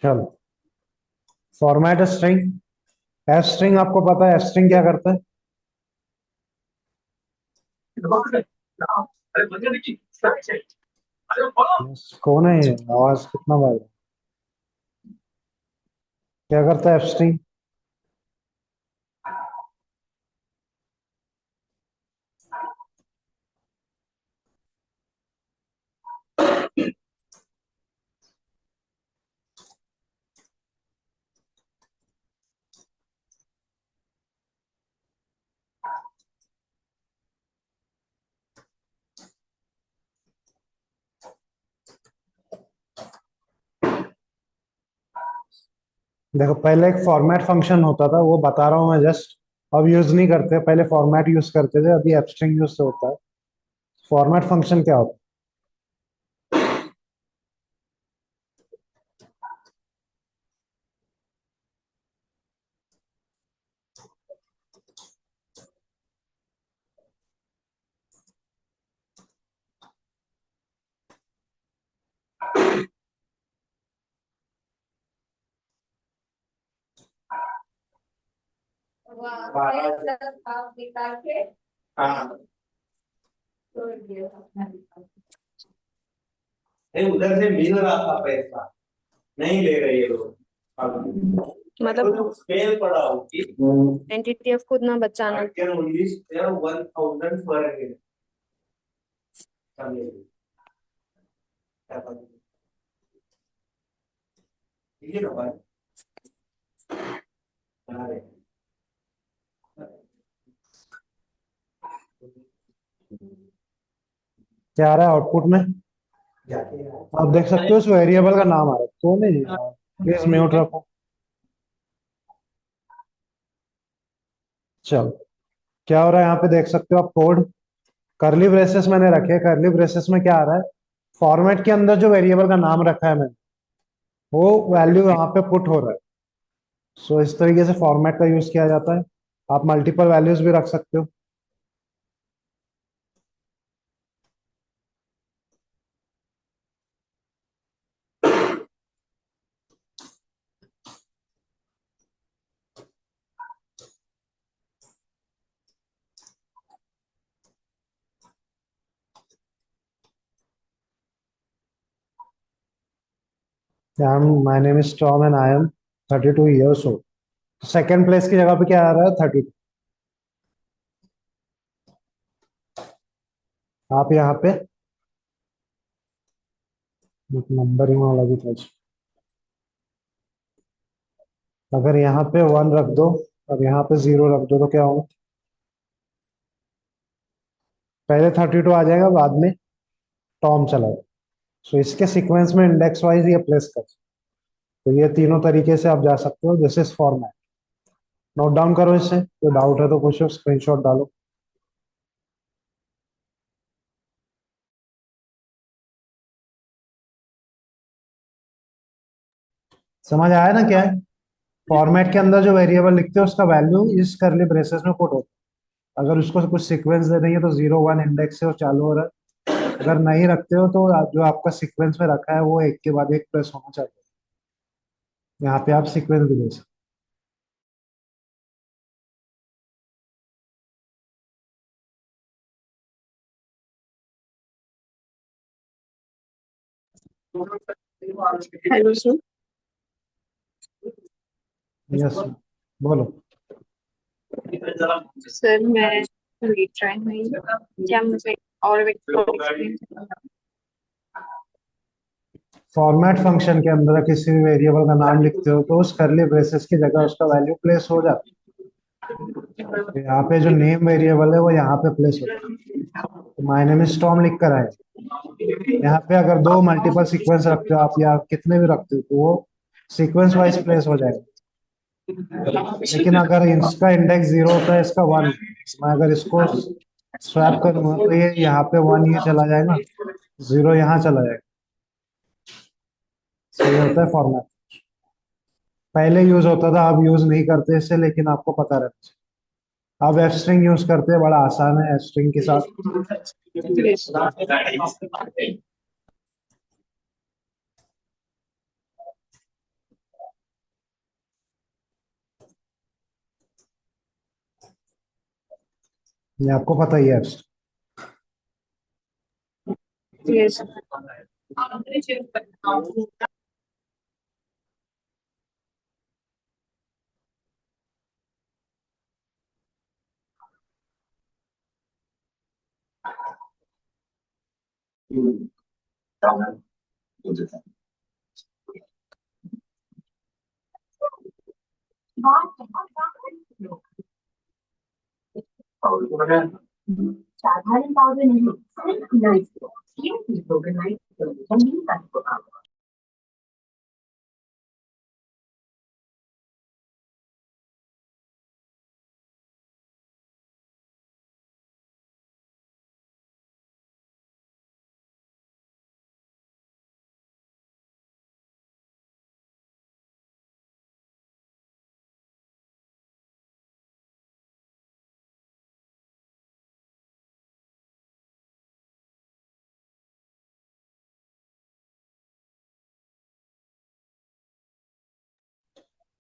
चलो, format string. F string आपको पता है एफ स्ट्रिंग क्या करता है? कौन है ये? आवाज कितना बार क्या करता है एफ स्ट्रिंग? देखो, पहले एक फॉर्मेट फंक्शन होता था, वो बता रहा हूँ मैं जस्ट। अब यूज नहीं करते, पहले फॉर्मेट यूज करते थे, अभी एफ स्ट्रिंग यूज से होता है। फॉर्मेट फंक्शन क्या होता नहीं, उधर से मिल रहा था पैसा, नहीं ले रहे ये लोग। मतलब फेल पड़ा होगी। एनटीटीएफ को उतना बचाना। 1000 पर है। ठीक है ना भाई? अरे, क्या आ रहा है आउटपुट में? जाके यार। आप देख सकते हो उस वेरिएबल का नाम आ रहा है, कौन है ये? प्लीज म्यूट रखो। चलो, क्या हो रहा है यहाँ पे देख सकते हो आप कोड। करली ब्रेसेस मैंने रखे, करली ब्रेसेस में क्या आ रहा है? फॉर्मेट के अंदर जो वेरिएबल का नाम रखा है मैंने, वो वैल्यू यहाँ पे पुट हो रहा है। सो इस तरीके से फॉर्मेट का यूज किया जाता है। आप मल्टीपल वैल्यूज भी रख सकते हो। My name is Tom and I am 32 years old। Second place की जगह पे क्या आ रहा है? 32। आप यहाँ पे नंबरिंग वाला भी था। अगर यहाँ पे 1 रख दो और यहाँ पे 0 रख दो तो क्या होगा? पहले 32 आ जाएगा, बाद में टॉम चला जाएगा। सो इसके सीक्वेंस में इंडेक्स वाइज ये प्लेस कर। तो ये तीनों तरीके से आप जा सकते हो, this is format. Note down करो इससे, कोई डाउट है तो पूछो, स्क्रीनशॉट डालो। समझ आया ना क्या है? फॉर्मेट के अंदर जो वेरिएबल लिखते हो उसका वैल्यू इस करली ब्रेसेस में पुट होता है। अगर उसको कुछ सीक्वेंस दे देंगे तो 0 1 इंडेक्स से वो चालू हो रहा है। अगर नहीं रखते हो तो जो आपका सीक्वेंस में रखा है वो एक के बाद एक प्रेस होना चाहिए। यहाँ पे आप सीक्वेंस भी दे सकते हेलो सर। हो। यस, बोलो। सर मैं रीड रही हूँ, क्या मुझे और एक फॉर्मेट फंक्शन के अंदर किसी भी वेरिएबल का नाम लिखते हो तो उस करली ब्रेसेस की जगह उसका वैल्यू प्लेस हो जाता है। यहाँ पे जो नेम वेरिएबल है वो यहाँ पे प्लेस होता है। तो माय नेम इज टॉम लिख कर आए। यहाँ पे अगर दो मल्टीपल सीक्वेंस रखते हो आप या कितने भी रखते हो तो वो सीक्वेंस वाइज प्लेस हो जाएगा। लेकिन अगर इसका इंडेक्स 0 होता है, इसका 1, मैं अगर इसको स्वैप करूंगा तो ये यहाँ पे 1 ये चला जाएगा, 0 यहाँ चला जाएगा। सही होता है फॉर्मेट। पहले यूज होता था, अब यूज नहीं करते इससे, लेकिन आपको पता रहना चाहिए। अब एफ स्ट्रिंग यूज करते हैं, बड़ा आसान है एफ स्ट्रिंग के साथ। ये आपको पता ही है। Yes. साधारण पाउडर नहीं, सिर्फ नाइट ये नाइट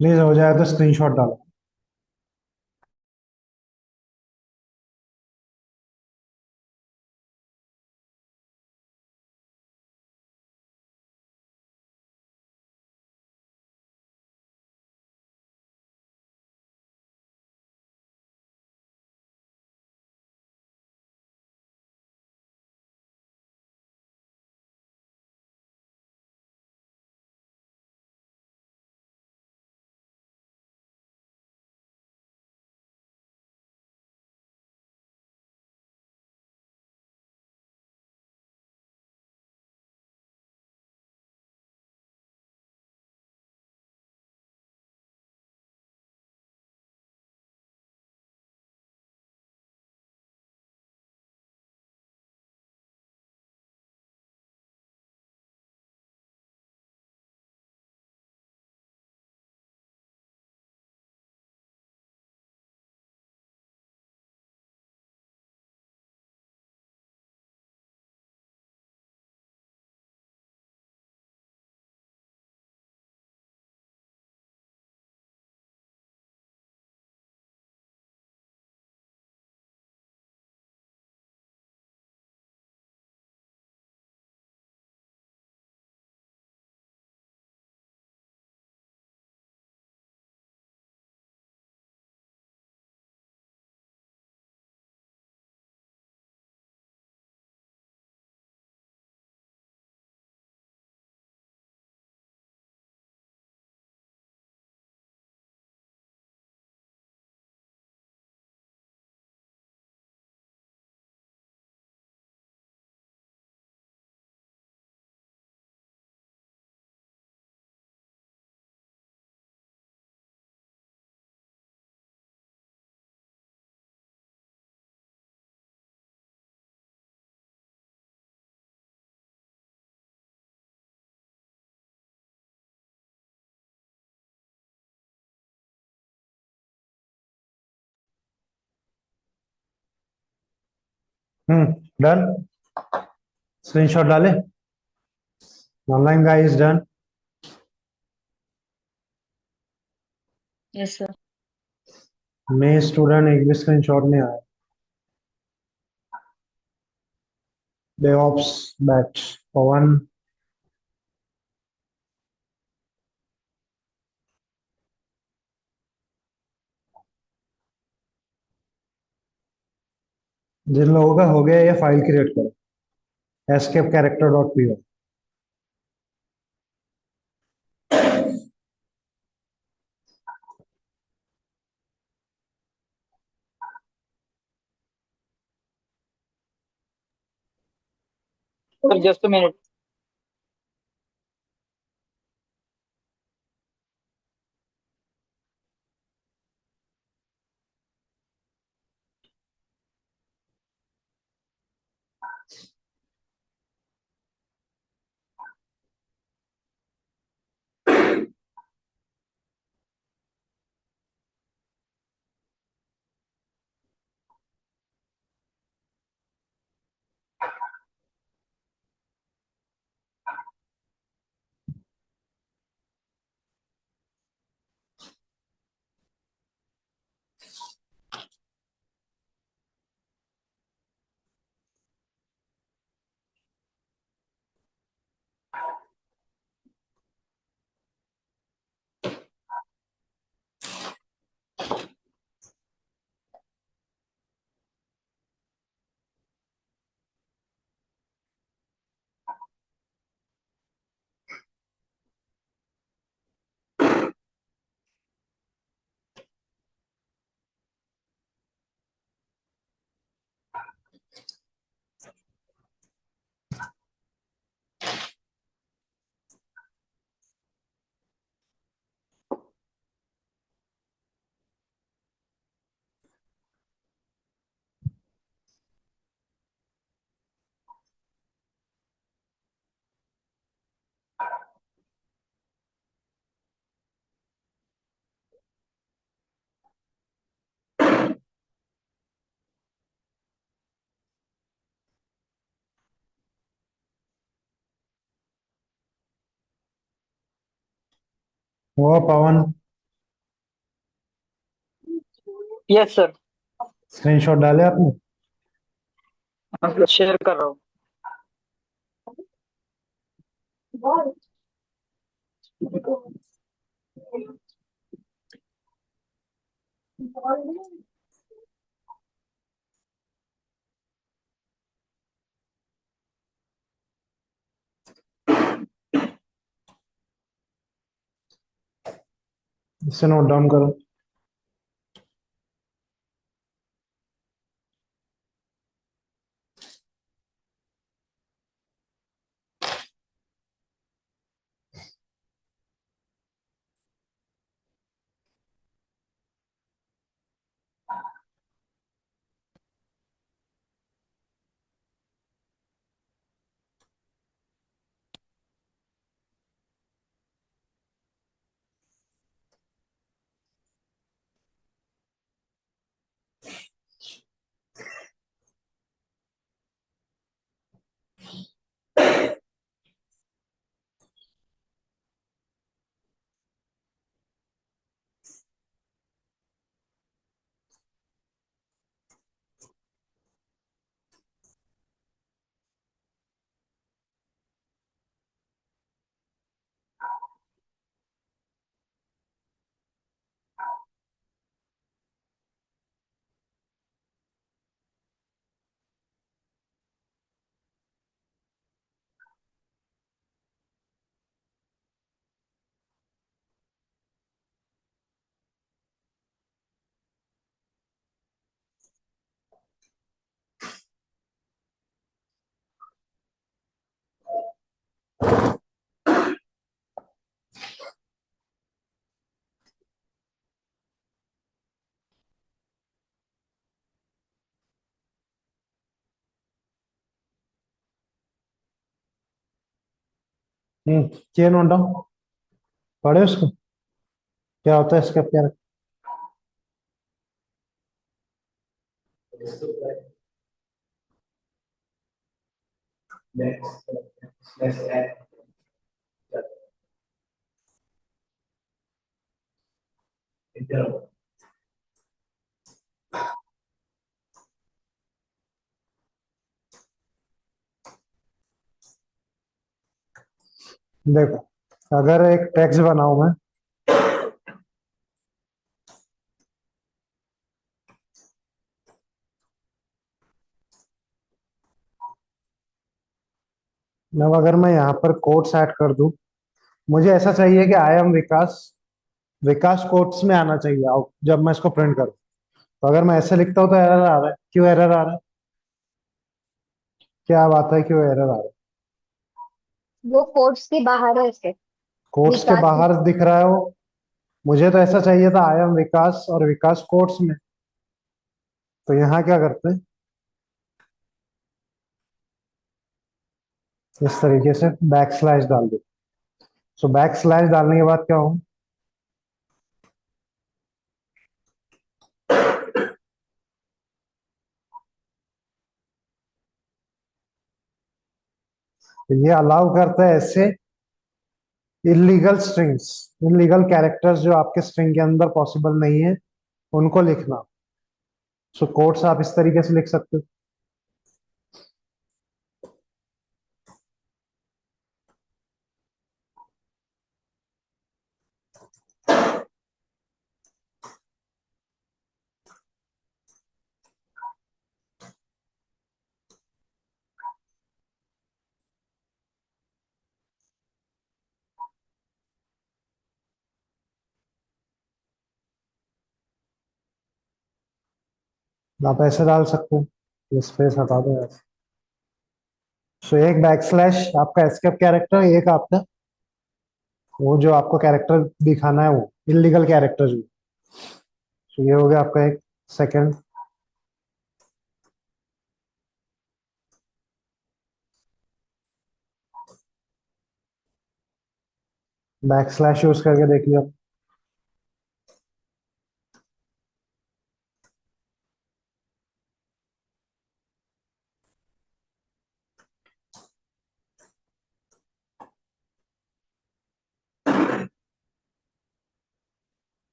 प्लीज हो जाए तो स्क्रीनशॉट डालो। डन। स्क्रीनशॉट डाले। Online guys done. Yes, sir. मैं स्टूडेंट एक भी स्क्रीनशॉट नहीं आया। डेवऑप्स बैच पवन। जिन लोगों का हो गया ये फाइल क्रिएट करो, escape character dot py। Sir, just a minute. वो पवन यस सर। स्क्रीनशॉट डाले आपने? शेयर कर रहा हूँ। इसे नोट डाउन करो। किए नोट डाउन? पढ़े उसको? क्या होता है इसका क्या? Let's add. देखो, अगर एक टेक्स्ट बनाऊं मैं अगर मैं यहाँ पर कोट्स ऐड कर दूं, मुझे ऐसा चाहिए कि I am Vikas, Vikas quotes में आना चाहिए आउट जब मैं इसको प्रिंट करूं। तो अगर मैं ऐसे लिखता हूँ तो एरर आ रहा है। क्यों एरर आ रहा है? क्या बात है, क्यों एरर आ रहा है? वो कोर्स के बाहर है इसके। कोट्स के विकास बाहर दिख रहा है वो। मुझे तो ऐसा चाहिए था आई एम विकास और विकास कोट्स में। तो यहाँ क्या करते हैं, इस तरीके से बैक स्लैश डाल दो। सो बैक स्लैश डालने के बाद क्या हो, तो ये अलाउ करता है ऐसे इलीगल स्ट्रिंग्स, इलीगल कैरेक्टर्स जो आपके स्ट्रिंग के अंदर पॉसिबल नहीं है उनको लिखना। सो कोट्स आप इस तरीके से लिख सकते हो। आप ऐसे डाल सकते हो, ये स्पेस हटा दो ऐसे। सो एक बैक स्लैश आपका एस्केप कैरेक्टर, एक आपका वो जो आपको कैरेक्टर दिखाना है वो इलीगल कैरेक्टर जो। तो ये हो गया आपका एक सेकंड। बैक स्लैश यूज करके देख लिया।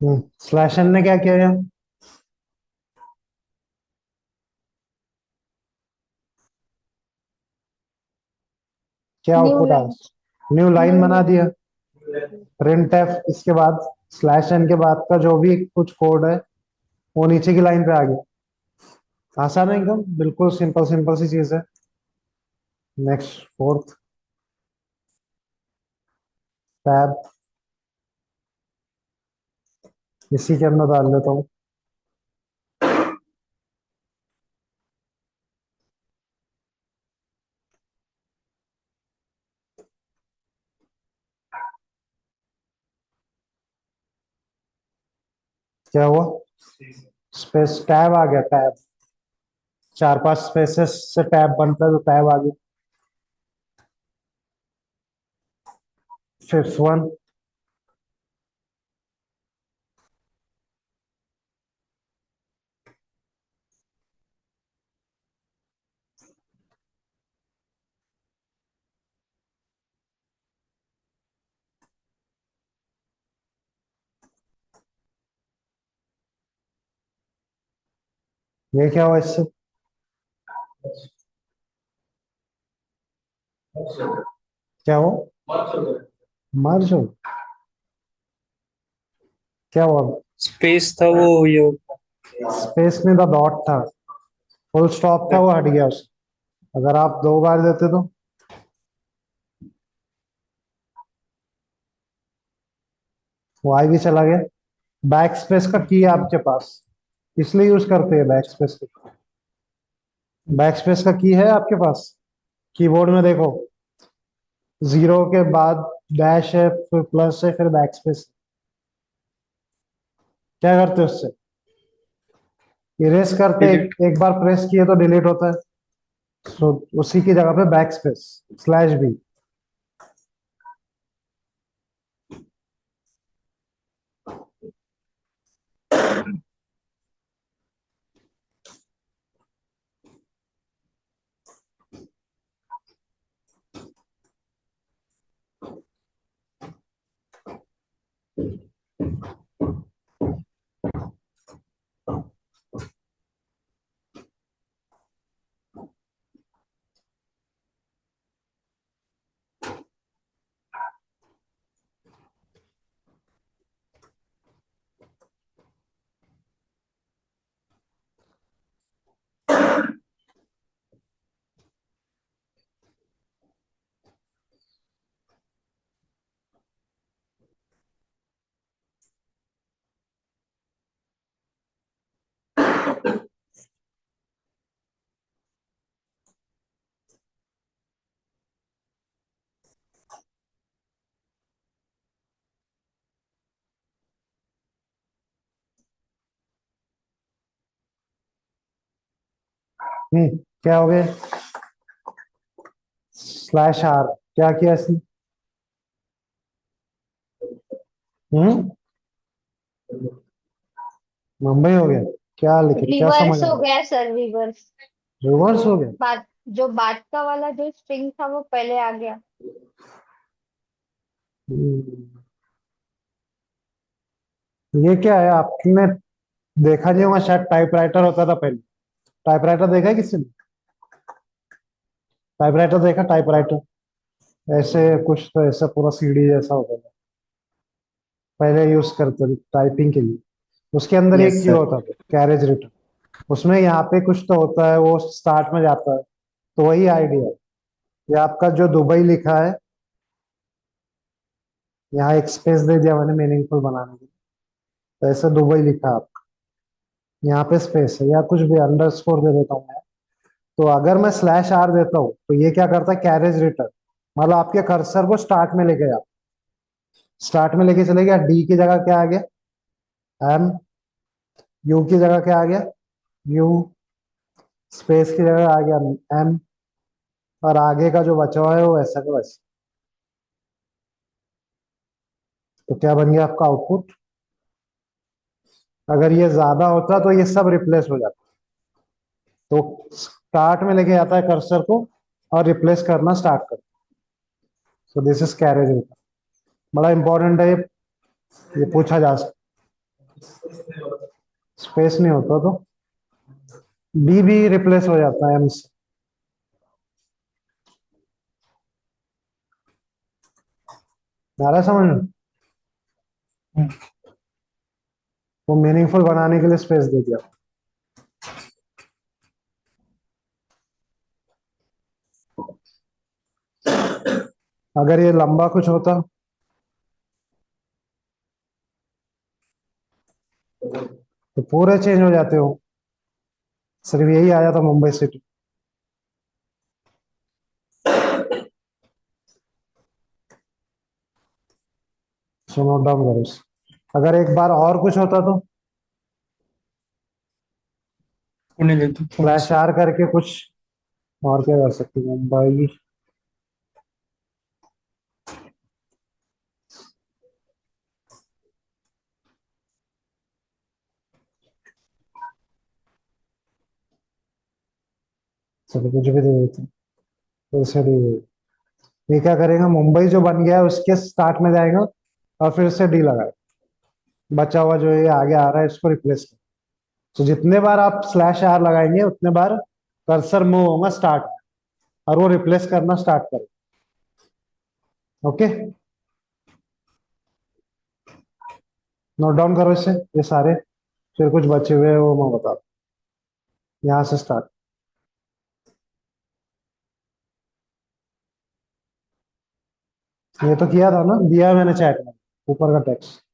स्लैश एन ने क्या किया है? क्या न्यू आउटपुट लाइन। आया? न्यू लाइन बना न्यू दिया। प्रिंट एफ, इसके बाद स्लैश एन के बाद का जो भी कुछ कोड है वो नीचे की लाइन पे आ गया। आसान है एकदम, बिल्कुल सिंपल सिंपल सी चीज है। नेक्स्ट फोर्थ टैब, इसी के अंदर डाल देता हूँ। क्या हुआ? स्पेस टैब आ गया, टैब। चार पांच स्पेसेस से टैब बनता है तो टैब आ गया। फिफ्थ वन, ये क्या हुआ इससे? क्या हुआ? मर्ज हो? क्या हुआ? स्पेस था वो ये स्पेस में था, डॉट था, फुल स्टॉप था, वो हट गया उससे। अगर आप दो बार देते तो वो आई भी चला गया। बैक स्पेस का की है आपके पास, इसलिए यूज करते हैं बैक स्पेस को। बैक स्पेस का की है आपके पास, कीबोर्ड में देखो, जीरो के बाद डैश है, फिर प्लस है, फिर बैक स्पेस। क्या करते हो उससे? इरेज करते, डिलीट। एक बार प्रेस किए तो डिलीट होता है। सो उसी की जगह पे बैक स्पेस स्लैश बी। क्या हो गया? स्लैश आर, क्या किया इसने? हम्म मुंबई हो गया? क्या लिखे, क्या समझ रिवर्स आ हो रहा गया सर, रिवर्स। है? रिवर्स हो गया? बात जो बात का वाला जो स्ट्रिंग था वो पहले आ गया। हम्म, ये क्या है? आपने देखा नहीं होगा शायद, टाइपराइटर होता था पहले। टाइपराइटर देखा है किसी ने? टाइपराइटर देखा? टाइपराइटर ऐसे कुछ तो, ऐसा पूरा सीडी जैसा होता था, पहले यूज करते थे टाइपिंग के लिए। उसके अंदर एक यस की सर। होता था, कैरेज रिटर्न। उसमें यहाँ पे कुछ तो होता है, वो स्टार्ट में जाता है, तो वही आइडिया है। ये आपका जो दुबई लिखा है, यहाँ एक स्पेस दे दिया मैंने मीनिंगफुल बनाने के लिए, तो ऐसे दुबई लिखा है आपका, यहाँ पे स्पेस है, या कुछ भी अंडरस्कोर दे देता हूँ मैं। तो अगर मैं स्लैश आर देता हूँ तो ये क्या करता है? Carriage return. मतलब आपके कर्सर को स्टार्ट में लेके जा, स्टार्ट में लेके चले गया, डी की जगह क्या आ गया? एम। यू की जगह क्या आ गया? यू। स्पेस की जगह आ गया एम। और आगे का जो बचा हुआ है वो ऐसा का वैसा। तो क्या बन गया आपका आउटपुट? अगर ये ज्यादा होता तो ये सब रिप्लेस हो जाता। तो स्टार्ट में लेके आता है कर्सर को और रिप्लेस करना स्टार्ट करता। So this is carriage return. बड़ा इंपॉर्टेंट है ये पूछा जा सकता। स्पेस नहीं होता तो बी भी रिप्लेस हो जाता है एम से। आ रहा है समझ में? वो मीनिंगफुल बनाने के लिए स्पेस दे दिया। अगर ये लंबा कुछ होता तो पूरे चेंज हो जाते हो। सिर्फ यही आया था Mumbai city. So note down करो इसे। अगर एक बार और कुछ होता तो पुणे लेते पुणे स्लैश से। आर करके कुछ और क्या कर सकते हैं? मुंबई चलो कुछ भी दे देते हैं। फिर से डी। ये क्या करेगा? मुंबई जो बन गया है उसके स्टार्ट में जाएगा और फिर से डी लगाए। बचा हुआ जो ये आगे आ रहा है इसको रिप्लेस कर। तो जितने बार आप स्लैश आर लगाएंगे उतने बार कर्सर मूव होगा स्टार्ट और वो रिप्लेस करना स्टार्ट करे। ओके, नोट डाउन करो इससे ये सारे। फिर कुछ बचे हुए हैं वो मैं बता दूं। यहाँ से स्टार्ट। ये तो किया था ना, दिया है मैंने चैट में ऊपर का टेक्स्ट।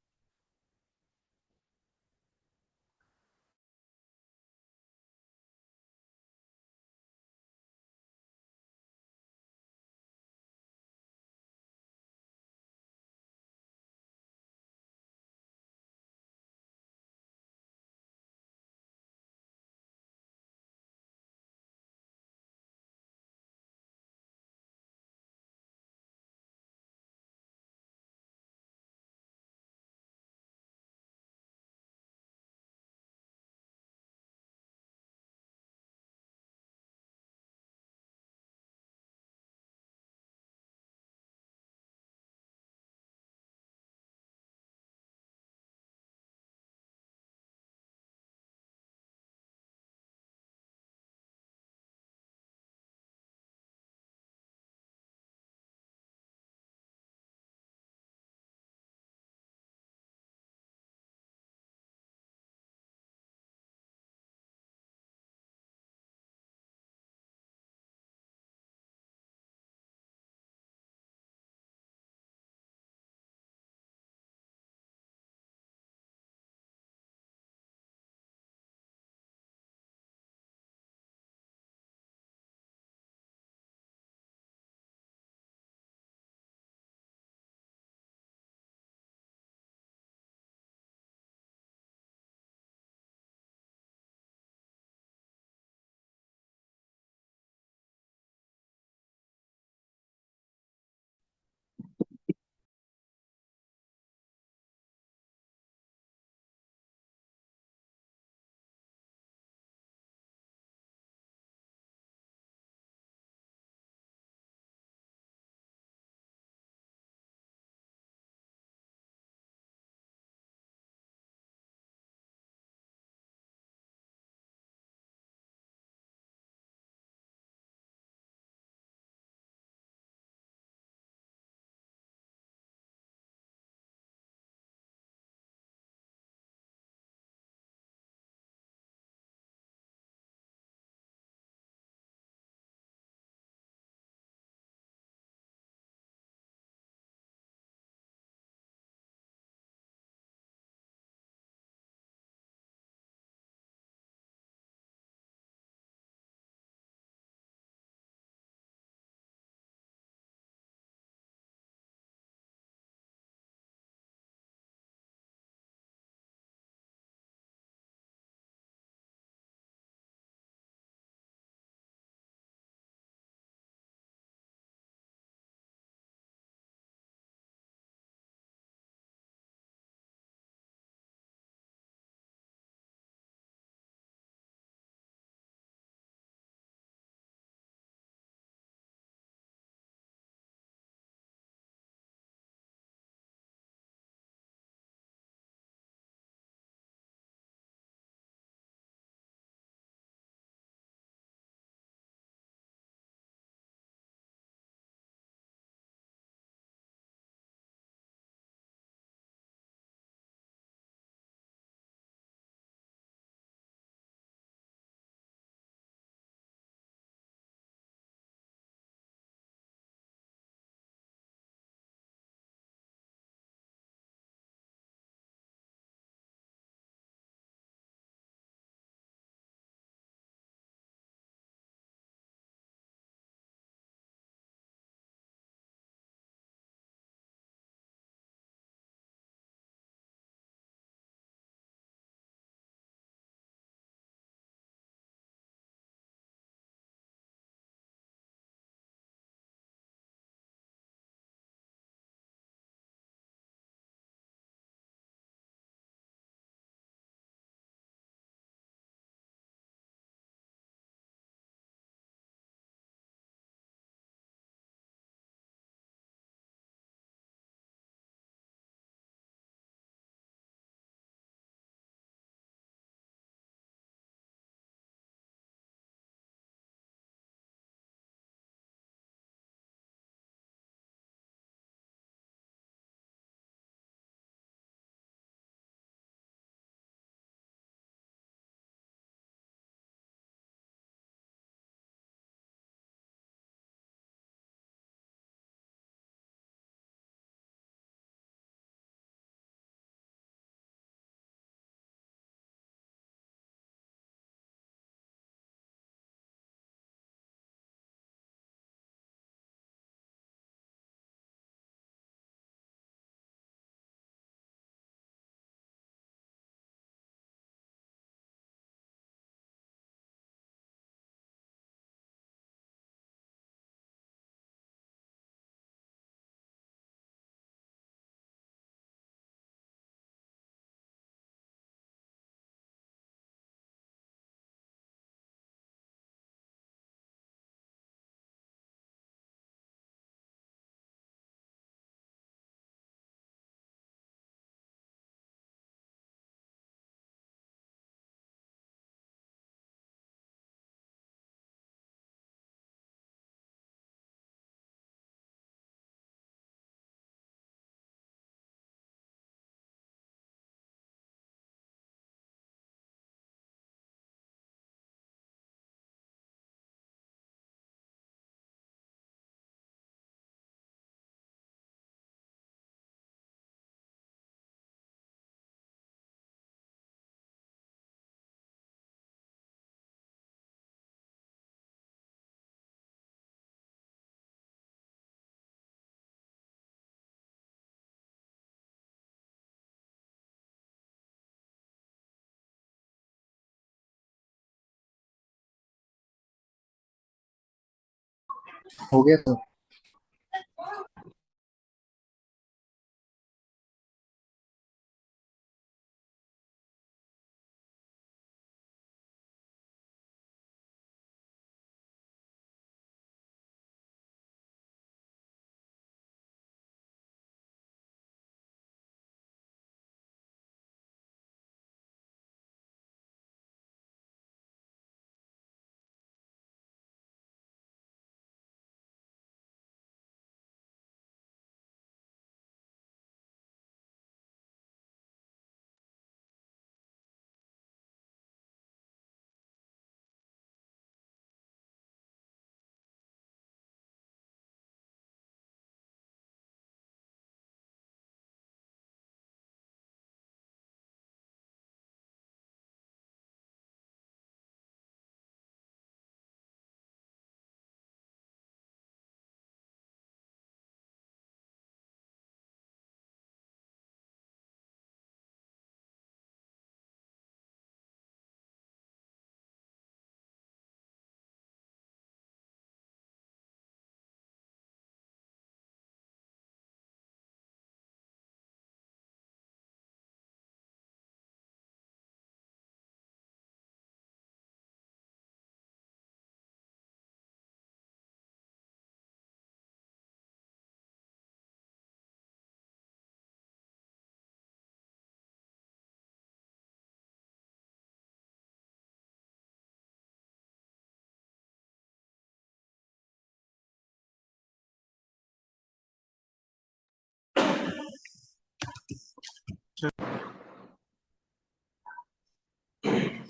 हो गया तो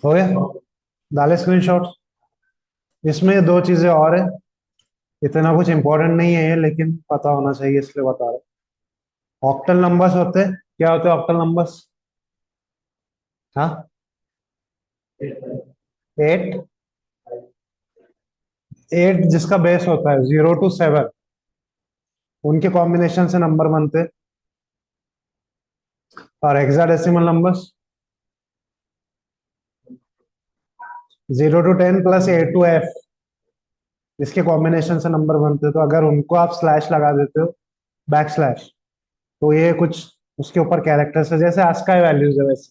हो गया, डाले स्क्रीनशॉट। इसमें दो चीजें और है, इतना कुछ इंपॉर्टेंट नहीं है ये, लेकिन पता होना चाहिए इसलिए बता रहा हूँ। ऑक्टल नंबर्स होते हैं, क्या होते हैं ऑक्टल नंबर्स? हाँ, 8, 8 जिसका बेस होता है 0 to 7, उनके कॉम्बिनेशन से नंबर बनते हैं। और hexadecimal numbers 0 to 10 plus A to F, इसके कॉम्बिनेशन से नंबर बनते हैं। तो अगर उनको आप स्लैश लगा देते हो, बैक स्लैश, तो ये कुछ उसके ऊपर कैरेक्टर्स है, जैसे ASCII वैल्यूज है वैसे।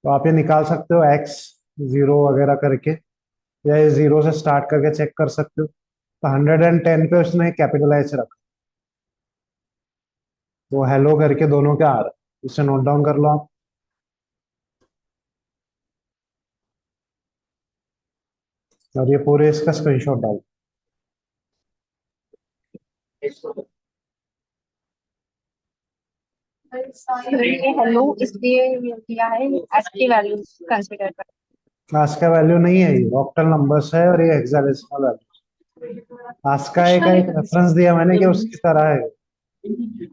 तो आप ये निकाल सकते हो X 0 वगैरह करके, या ये 0 से स्टार्ट करके चेक कर सकते हो। तो 110 पे उसने कैपिटल H रखा, तो हेलो करके दोनों क्या आ रहा है, इसे नोट डाउन कर लो आप। और ये पूरे इसका स्क्रीनशॉट डालो। ये हेलो इसलिए ये किया है, एसकी वैल्यू कंसीडर कर। ASCII वैल्यू नहीं है, ये ऑक्टल नंबर्स है, और ये हेक्साडेसिमल वैल्यू। ASCII का एक रेफरेंस दिया मैंने कि उसकी तरह है,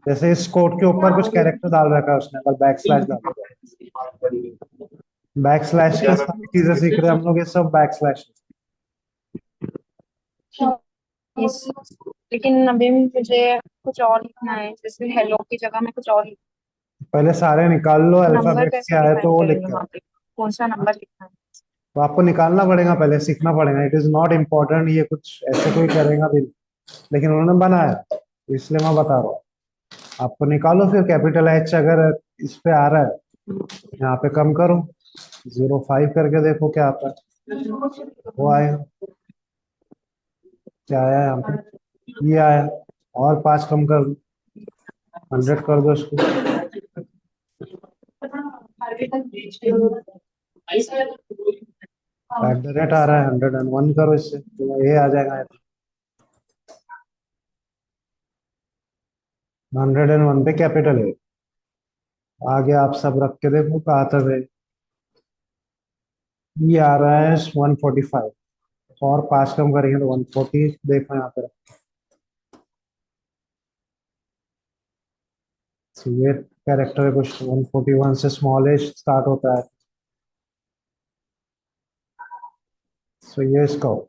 जैसे इस कोड के ऊपर कुछ कैरेक्टर डाल रखा है उसने, पर बैक स्लैश डाल दिया। बैक स्लैश का सारी चीजें सीख रहे हैं हम लोग, ये सब बैक स्लैश। लेकिन अभी मुझे कुछ और लिखना है, जैसे हेलो की जगह में कुछ और पहले सारे निकाल लो, नंबर अल्फाबेट्स कैसे क्या है तो डिफाइन वो लिख करेंगे कर। वहाँ पे, कौन सा नंबर लिखना है? तो आपको निकालना पड़ेगा, पहले सीखना पड़ेगा। इट इज नॉट इम्पोर्टेंट, ये कुछ ऐसे कोई करेगा भी नहीं, लेकिन उन्होंने बनाया तो इसलिए मैं बता रहा हूँ। आपको निकालो, फिर कैपिटल H अगर इस पे आ रहा है, यहाँ पे कम करो, 0.5 करके देखो क्या आता है। वो आएगा, क्या आया यहाँ पे, ये आया। और 5 कम कर दो, 100 कर दो इसको। @ आ रहा है, 101 करो इससे, तो ये आ जाएगा। 101 पे कैपिटल है। आगे आप सब रख के देखो कहाँ तक है। ये आ रहा है 145, और 5 कम करेंगे तो 140, देखो यहाँ पे। So, ये कैरेक्टर है कुछ 141 से स्मॉल एज स्टार्ट होता है। सो ये इसका हो।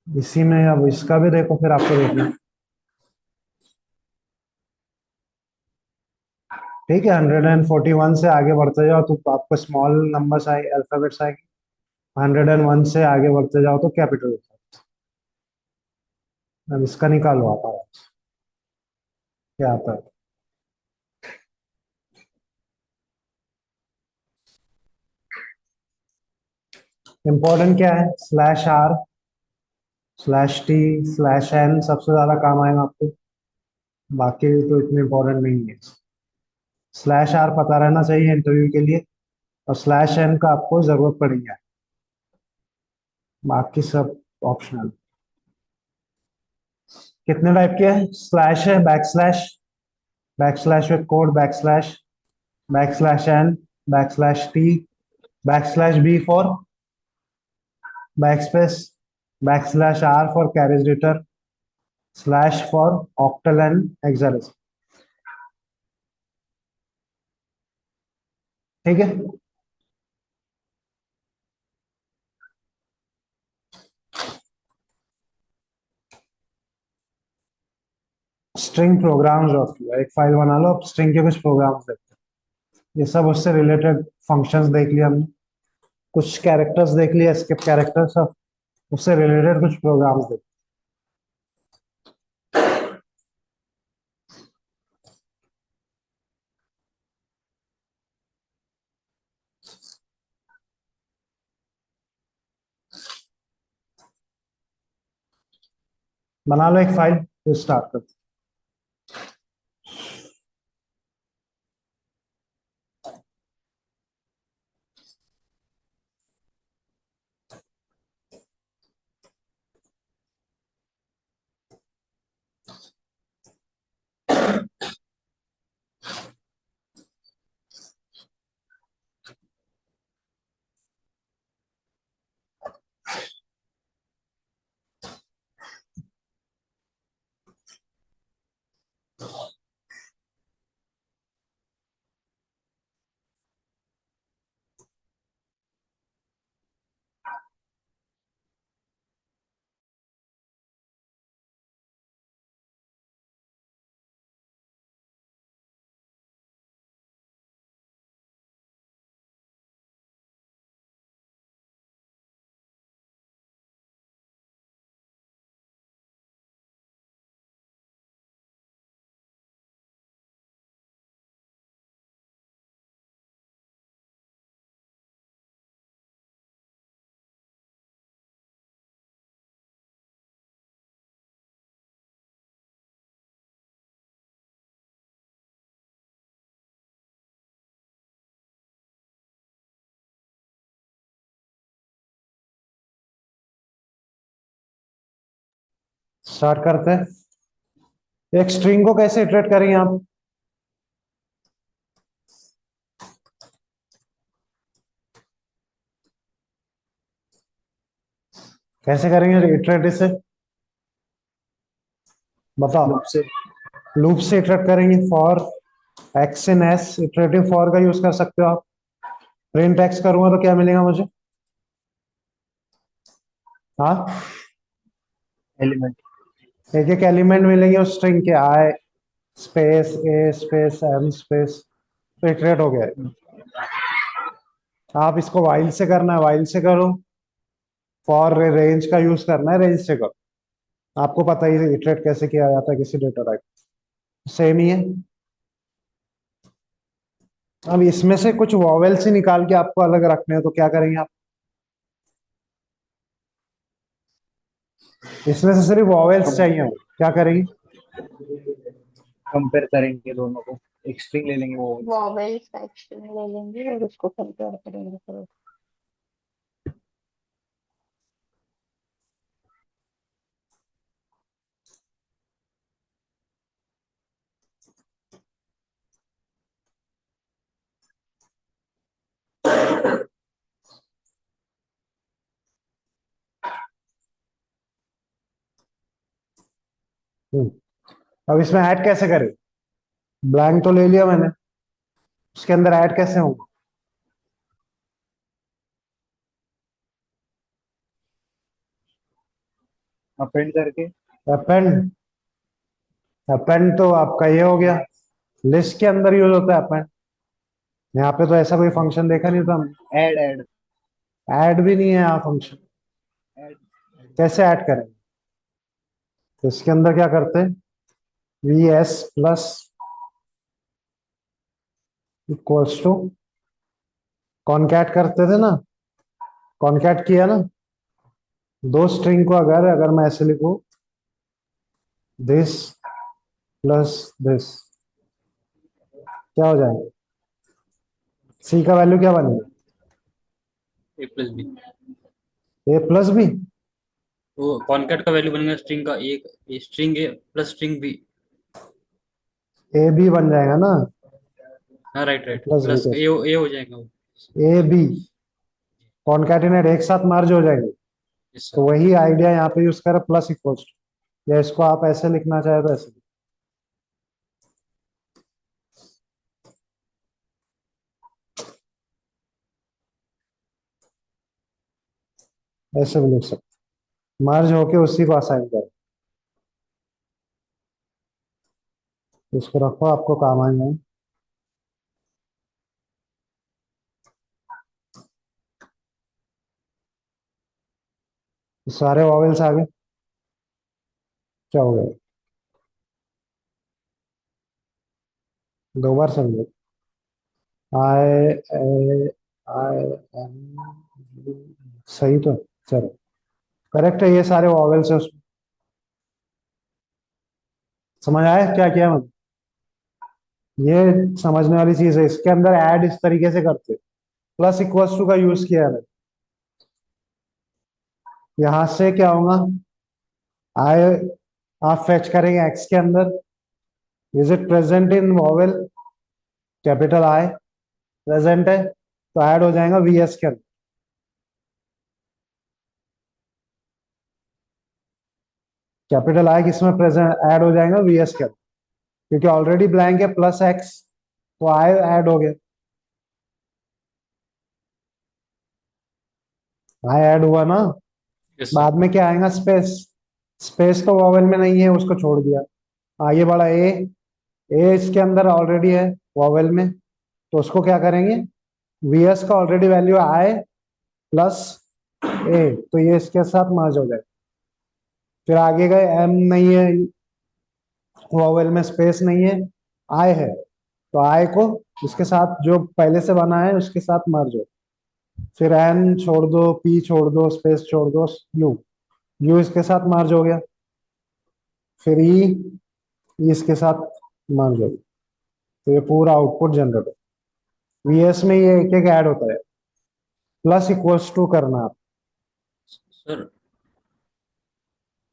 इसी में अब इसका भी देखो, फिर आपको देखना। ठीक है, 141 से आगे बढ़ते जाओ तो आपको स्मॉल नंबर्स आए, अल्फाबेट्स आएंगे। 101 से आगे बढ़ते जाओ तो कैपिटल। अब इसका निकालो आप आराम से। क्या आता है? इंपॉर्टेंट क्या है? Slash R, slash T, slash N सबसे ज्यादा काम आएगा आपको, बाकी तो इतने इंपॉर्टेंट नहीं है। स्लैश आर पता रहना चाहिए इंटरव्यू के लिए, और स्लैश एन का आपको जरूरत पड़ेगी, बाकी सब ऑप्शनल। कितने टाइप के हैं? स्लैश है, back slash with code, back slash N, back slash T, back slash B for back space, back slash R for carriage return, slash for octal and hexadecimal. ठीक है। स्ट्रिंग प्रोग्राम्स होती है, एक file बना लो, string के कुछ programmes देखते हैं। ये सब उससे रिलेटेड फंक्शंस देख लिया हमने, कुछ कैरेक्टर्स देख लिया, स्किप कैरेक्टर्स, सब उससे रिलेटेड कुछ प्रोग्राम्स देख। बना लो एक फाइल, फिर स्टार्ट करते स्टार्ट करते हैं। एक स्ट्रिंग को कैसे इटरेट करेंगे आप? कैसे करेंगे इटरेट इसे? बताओ। लूप से। लूप से इटरेट करेंगे। For x in S, iterative for का यूज कर सकते हो आप। प्रिंट एक्स करूंगा तो क्या मिलेगा मुझे? हाँ, एलिमेंट। एक एक एलिमेंट मिलेंगे उस स्ट्रिंग के, आई स्पेस ए स्पेस एम स्पेस, तो इटरेट हो गया। आप इसको वाइल से करना है, वाइल से करो। फॉर रेंज का यूज करना है, रेंज से करो। आपको पता ही है इटरेट कैसे किया जाता है किसी डेटा टाइप। सेम ही है। अब इसमें से कुछ वॉवेल्स ही निकाल के आपको अलग रखने हो तो क्या करेंगे आप? इसमें से सिर्फ वॉवेल्स चाहिए हो, क्या करेंगे? कंपेयर करेंगे दोनों को, एक स्ट्रिंग ले लेंगे वो। वॉवेल्स का एक्सट्रीम ले लेंगे और उसको कंपेयर करेंगे फिर। हम्म, अब इसमें ऐड कैसे करें? ब्लैंक तो ले लिया मैंने, उसके अंदर ऐड कैसे होगा? अपेंड करके। अपेंड। अपेंड तो आपका ये हो गया, लिस्ट के अंदर यूज होता है अपेंड। यहाँ पे तो ऐसा कोई फंक्शन देखा नहीं था हमने। ऐड ऐड ऐड भी नहीं है यहाँ फंक्शन, ऐड। कैसे ऐड करें? तो इसके अंदर क्या करते हैं, V S plus equals to concat करते थे ना, कॉनकैट किया ना, दो स्ट्रिंग को अगर अगर मैं ऐसे लिखूं, दिस प्लस दिस, क्या हो जाएगा, सी का वैल्यू क्या बनेगा, A plus B. A plus B. वो कॉनकैट का वैल्यू बनेगा स्ट्रिंग का एक, string A plus string B. A B बन जाएगा ना, हाँ right right, plus B plus कैसे, ए हो जाएगा वो। ए बी कॉनकैटिनेट एक साथ मर्ज हो जाएंगे। यस तो सर। वही आइडिया यहाँ पे यूज करें, प्लस इक्वल्स टू, या इसको आप ऐसे लिखना चाहे तो ऐसे, ऐसे भी लिख सकते, मर्ज होके उसी को असाइन करें। इसको रखो, आपको काम आएंगे। सारे वॉवेल्स आ गए, क्या हो गया, दो बार समझो, आई आई एम, सही तो, चलो करेक्ट है, ये सारे वॉवेल्स है उसमें। समझ आया क्या किया मैंने, ये समझने वाली चीज है। इसके अंदर ऐड इस तरीके से करते, प्लस इक्वल्स टू का यूज किया है मैंने। यहां से क्या होगा, आई, आप फेच करेंगे एक्स के अंदर, is it present in vowel, capital I present है, तो ऐड हो जाएगा वी एस के अंदर। कैपिटल आई किसमें प्रेजेंट ऐड हो जाएगा, वी एस के अंदर, क्योंकि ऑलरेडी ब्लैंक है, प्लस एक्स, तो आई ऐड हो गया, आई ऐड हुआ ना। Yes sir. बाद में क्या आएगा, स्पेस, स्पेस तो वॉवेल में नहीं है, उसको छोड़ दिया। आगे बढ़ा ए इसके अंदर ऑलरेडी है वॉवेल में, तो उसको क्या करेंगे, वी एस का ऑलरेडी वैल्यू आई प्लस ए, तो ये इसके साथ मर्ज हो जाए। फिर आगे गए, एम नहीं है वॉवेल में, स्पेस नहीं है, आई है, तो आई को इसके साथ जो पहले से बना है उसके साथ मर्ज हो। फिर एन छोड़ दो, पी छोड़ दो, स्पेस छोड़ दो, यू, यू इसके साथ मर्ज हो गया। फिर ई इसके साथ मर्ज हो गया, तो ये पूरा आउटपुट जनरेट हो। वीएस में ये एक एक ऐड होता है, प्लस इक्वल्स टू करना आप। सर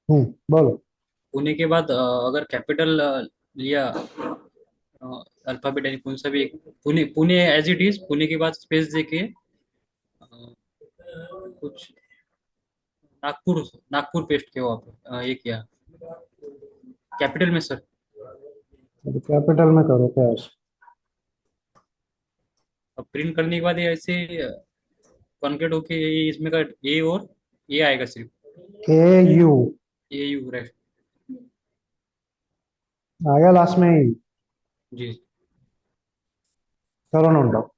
बोलो। पुणे के बाद अगर कैपिटल लिया, अल्फाबेट यानी कौन सा भी एक, Pune Pune as it is, Pune के बाद स्पेस देके कुछ नागपुर, नागपुर पेस्ट किया वहाँ पे, ये किया कैपिटल में सर। कैपिटल में करो क्या, अब प्रिंट करने के बाद ये ऐसे कॉन्केट होके ये इसमें का ए और ये आएगा सिर्फ, ए यू ए यू राइट। आ गया लास्ट में ही, जी। करो नोट डाउन।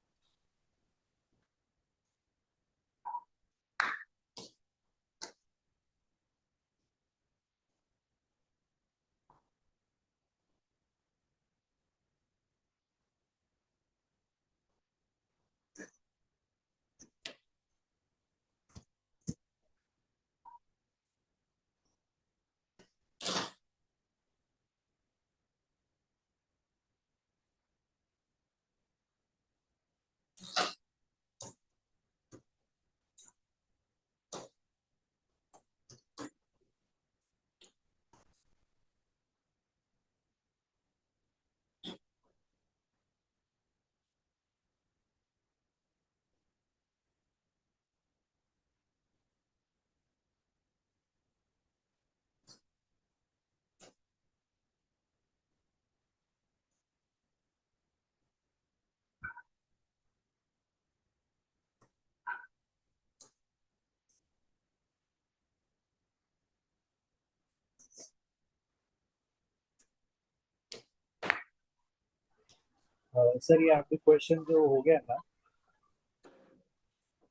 सर ये आपके क्वेश्चन जो हो गया ना,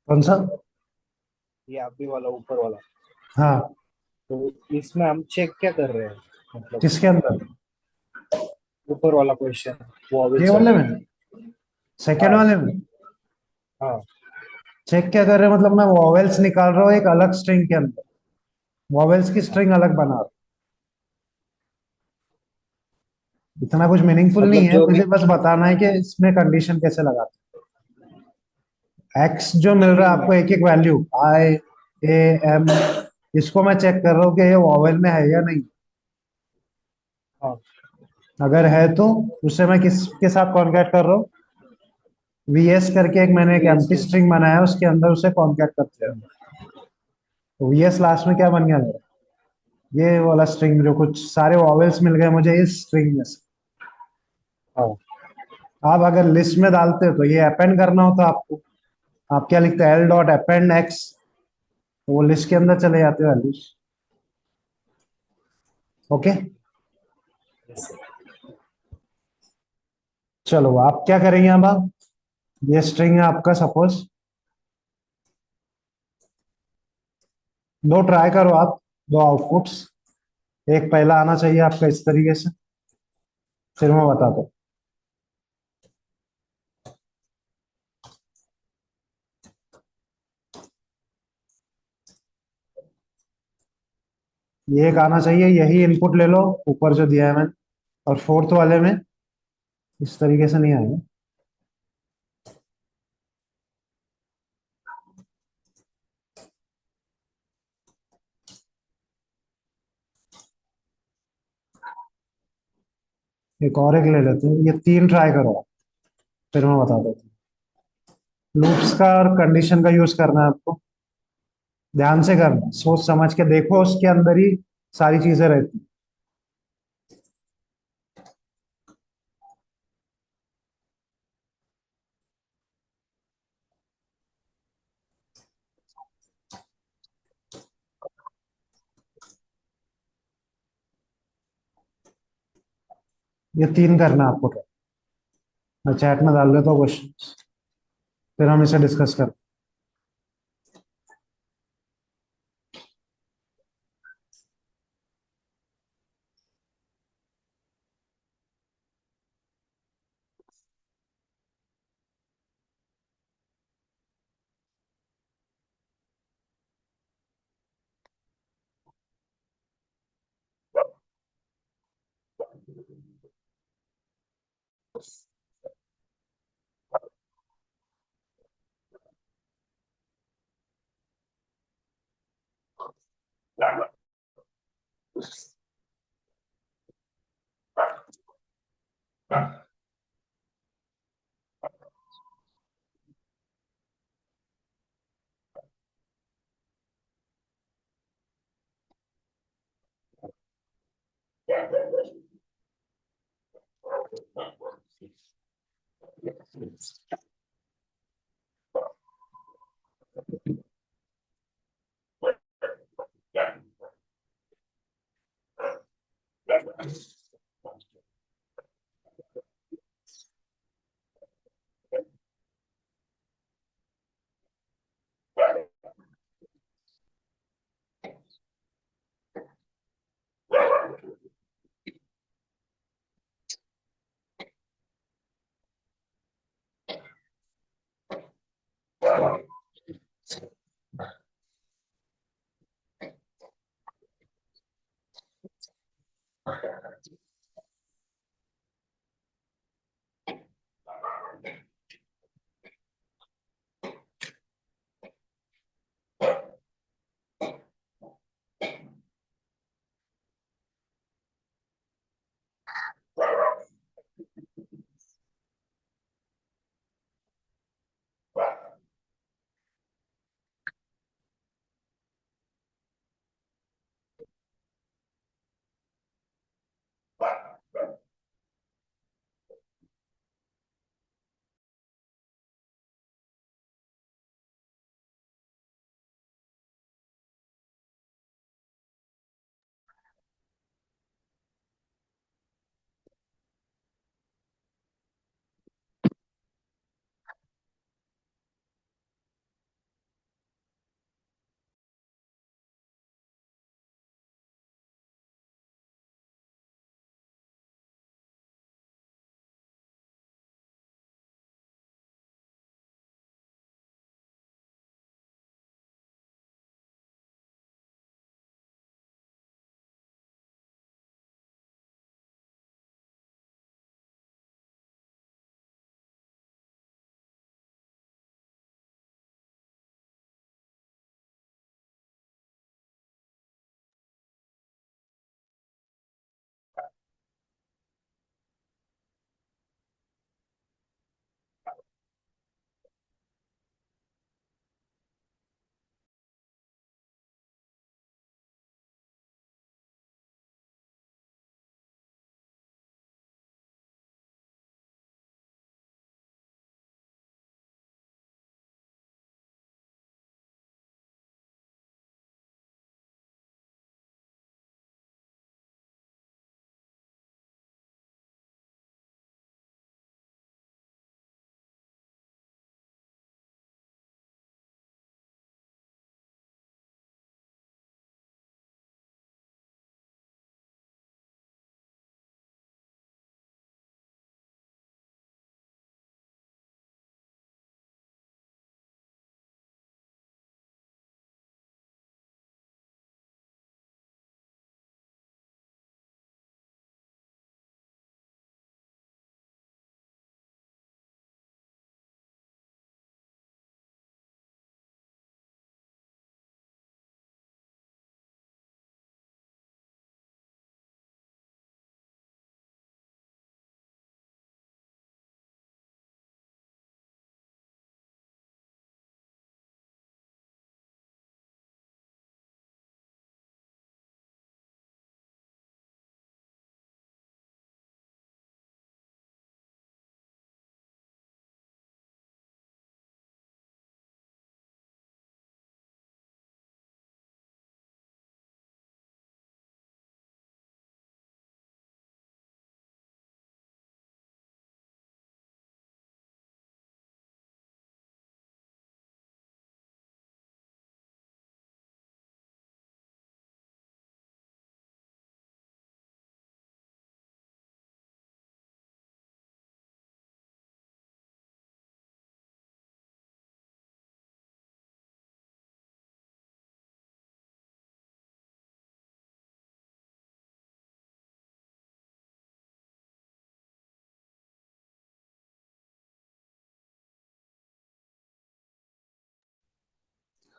कौन सा, ये आप भी वाला ऊपर वाला, हाँ तो इसमें हम चेक क्या कर रहे हैं, मतलब किसके अंदर? ऊपर वाला क्वेश्चन, ये वॉवेल्स वाले वाला। में, सेकेंड हाँ वाले में हाँ। चेक क्या कर रहे हैं? मतलब मैं वॉवेल्स निकाल रहा हूँ एक अलग स्ट्रिंग के अंदर, वॉवेल्स की स्ट्रिंग अलग बना रहा हूँ। इतना कुछ मीनिंगफुल नहीं मतलब है, जो भी मुझे बस बताना है कि इसमें कंडीशन कैसे लगाते हैं। एक्स जो मिल रहा है स्ट्रिंग में। आपको, एक एक वैल्यू आई ए एम, इसको मैं चेक कर रहा हूँ कि ये वॉवेल में है या नहीं। हाँ अगर है तो उसे मैं किसके साथ कॉन्कैट कर रहा हूँ? वीएस करके एक मैंने एक VS एम्प्टी के। स्ट्रिंग बनाया है, उसके अंदर उसे कॉन्कैट करते हैं। तो वीएस लास्ट में क्या बन गया मेरा? ये वाला स्ट्रिंग, जो कुछ सारे वॉवेल्स मिल गए मुझे इस स्ट्रिंग में से। हाँ आप अगर लिस्ट में डालते हो तो ये अपेंड करना होता आपको, आप क्या लिखते हैं? एल डॉट अपेंड एक्स, तो वो लिस्ट के अंदर चले जाते हो वैल्यूज। ओके, चलो आप क्या करेंगे अब? आप, ये स्ट्रिंग है आपका, सपोज दो ट्राई करो आप, दो आउटपुट्स। एक पहला आना चाहिए आपका इस तरीके से, फिर मैं बताता हूँ। ये एक आना चाहिए, यही इनपुट ले लो ऊपर जो दिया है मैंने। और फोर्थ वाले में इस तरीके से नहीं आएगा। एक और एक ले लेते हैं, ये तीन ट्राई करो आप, फिर मैं बता देता हूँ। लूप्स का और कंडीशन का यूज करना है आपको, ध्यान से करना, सोच समझ के देखो, उसके अंदर ही सारी चीजें रहती हैं। ये तीन करना है आपको। मैं चैट में डाल देता हूँ क्वेश्चन, फिर हम इसे डिस्कस करते हैं।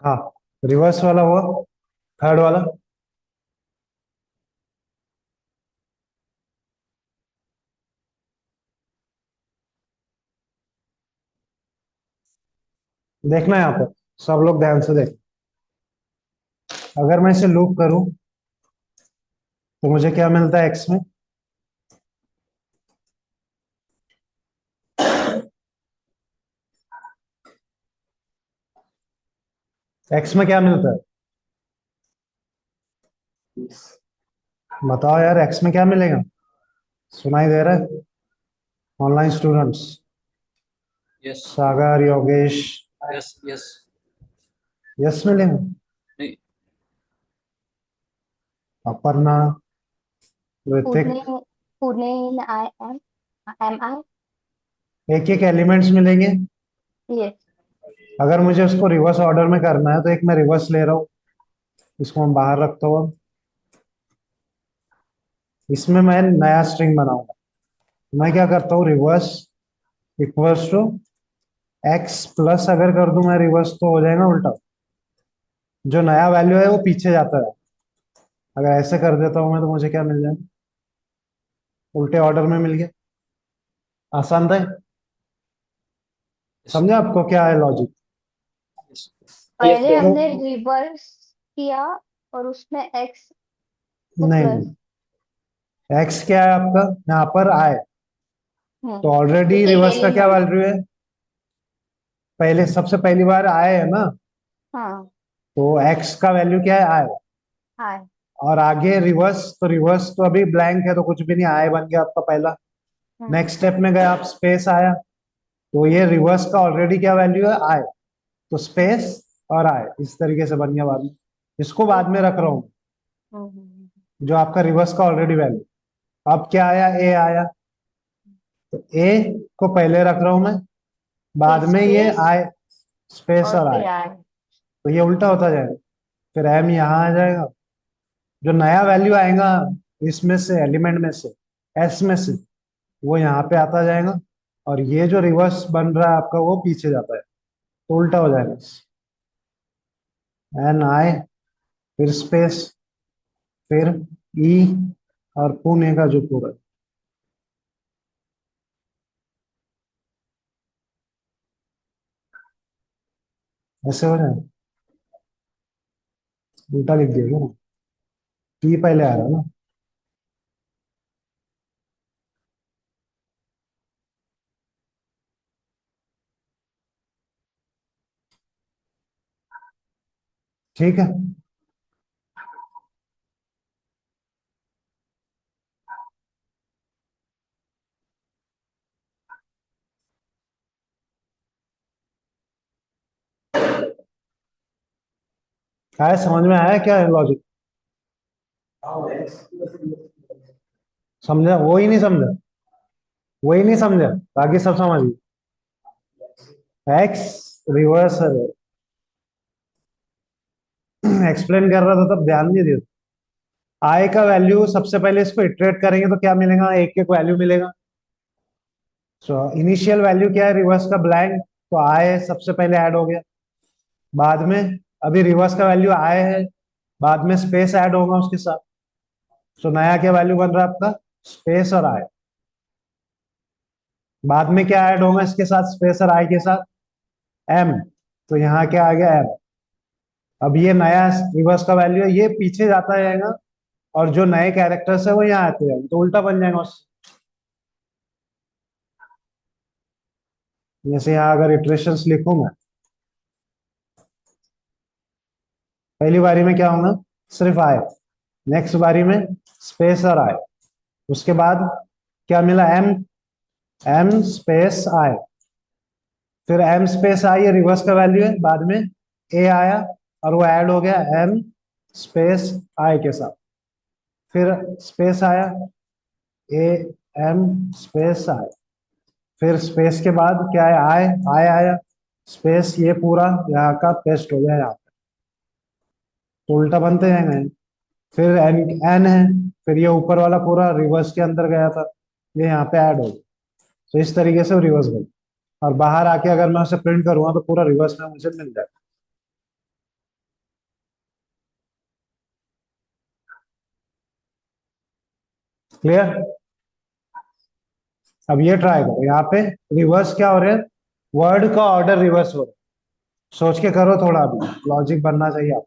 हाँ, रिवर्स वाला हुआ, थर्ड वाला। देखना यहाँ पर, सब लोग ध्यान से देख। अगर मैं इसे लूप करूं तो मुझे क्या मिलता है एक्स में? एक्स में क्या मिलता है? बताओ यार, एक्स में क्या मिलेगा? सुनाई दे रहा है? ऑनलाइन स्टूडेंट्स, यस सागर, योगेश, यस यस। यस मिलेगा? नहीं, अपर्णा, ऋतिक, पुणे, पुणे इन आई एम एम आई। एक एक एलिमेंट्स मिलेंगे। यस। अगर मुझे उसको रिवर्स ऑर्डर में करना है तो एक मैं रिवर्स ले रहा हूँ, इसको मैं बाहर रखता हूँ। इसमें मैं नया स्ट्रिंग बनाऊंगा। मैं क्या करता हूँ, reverse equals to X plus, अगर कर दूं मैं रिवर्स तो हो जाएगा उल्टा। जो नया वैल्यू है वो पीछे जाता है। अगर ऐसे कर देता हूँ मैं तो मुझे क्या मिल जाएगा? उल्टे ऑर्डर में मिल गया। आसान था। यस समझे आपको क्या है लॉजिक? यस। पहले सर। हमने रिवर्स किया और उसमें एक्स को नहीं प्लस। नहीं, एक्स क्या है आपका यहाँ पर आए, तो ऑलरेडी एक एक रिवर्स का क्या एलिमेंट। वैल्यू है? पहले सबसे पहली बार आए है ना, हाँ। तो एक्स का वैल्यू क्या है? आए। हाँ। और आगे रिवर्स, तो रिवर्स तो अभी ब्लैंक है तो कुछ भी नहीं, आए बन गया आपका पहला। हम्म। नेक्स्ट स्टेप में गए आप, स्पेस आया, तो ये रिवर्स का ऑलरेडी क्या वैल्यू है? आए। तो स्पेस और आए, इस तरीके से बन गया बाद में। इसको बाद में रख रहा हूँ, हम्म। जो आपका रिवर्स का ऑलरेडी वैल्यू। अब क्या आया? ए आया, तो ए को पहले रख रहा हूं मैं, फिर बाद में ये स्पेस आए, स्पेस और और आए, फिर आए। तो ये उल्टा होता जाएगा। फिर एम यहाँ आ जाएगा, जो नया वैल्यू आएगा इसमें से, एलिमेंट में से, एस में से, वो यहाँ पे आता जाएगा। और ये जो रिवर्स बन रहा है आपका वो पीछे जाता है, तो उल्टा हो जाएगा। एन आए, फिर स्पेस, फिर ई, और पुणे का जो पूरा, ऐसे हो जाए। उल्टा लिख दिया ना, टी पहले आ रहा है ना। ठीक है। क्या है, समझ में आया क्या है लॉजिक? समझा? वो ही नहीं समझा, वही नहीं समझा, बाकी सब समझ गए। एक्स रिवर्स है, एक्सप्लेन कर रहा था तब ध्यान नहीं दिया। आई का वैल्यू सबसे पहले इसको इटरेट करेंगे तो क्या मिलेगा? एक एक वैल्यू मिलेगा। सो इनिशियल वैल्यू क्या है रिवर्स का? ब्लैंक, तो आई सबसे पहले ऐड हो गया। बाद में, अभी रिवर्स का वैल्यू आई है, बाद में स्पेस ऐड होगा उसके साथ। सो नया क्या वैल्यू बन रहा है आपका? स्पेस और आई। बाद में क्या ऐड होगा इसके साथ, स्पेस और आई के साथ? एम। तो यहाँ क्या आ गया? एम। अब ये नया रिवर्स का वैल्यू है, ये पीछे जाता जाएगा, और जो नए कैरेक्टर्स है वो यहाँ आते हैं, तो उल्टा बन जाएगा उससे। जैसे यहाँ अगर इटरेशंस लिखूं मैं, पहली बारी में क्या होगा? सिर्फ आए। नेक्स्ट बारी में स्पेस और आए। उसके बाद क्या मिला? एम। एम स्पेस आए, फिर एम स्पेस आई, ये रिवर्स का वैल्यू है, बाद में ए आया, और वो ऐड हो गया एम स्पेस आई के साथ। फिर स्पेस आया, ए एम स्पेस आई, फिर स्पेस के बाद क्या है? आई। आई आया, स्पेस, ये पूरा यहाँ का पेस्ट हो गया यहाँ पे, तो उल्टा बनते जाएंगे। फिर एन, एन है, फिर ये ऊपर वाला पूरा रिवर्स के अंदर गया था, ये यहाँ पे ऐड हो गया। तो इस तरीके से रिवर्स बन, और बाहर आके अगर मैं उसे प्रिंट करूंगा तो पूरा रिवर्स में मुझे मिल जाएगा। क्लियर? अब ये ट्राई करो, यहाँ पे रिवर्स क्या हो रहा है, वर्ड का ऑर्डर रिवर्स हो रहा है। सोच के करो थोड़ा, अभी लॉजिक बनना चाहिए आपको।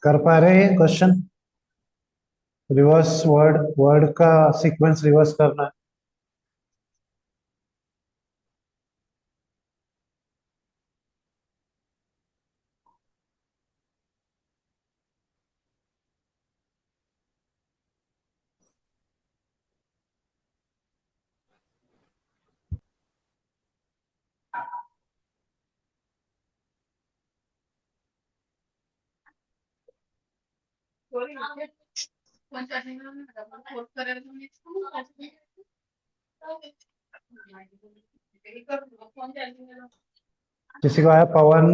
कर पा रहे हैं क्वेश्चन? रिवर्स वर्ड, वर्ड का सीक्वेंस रिवर्स करना है। किसी को आया? पवन,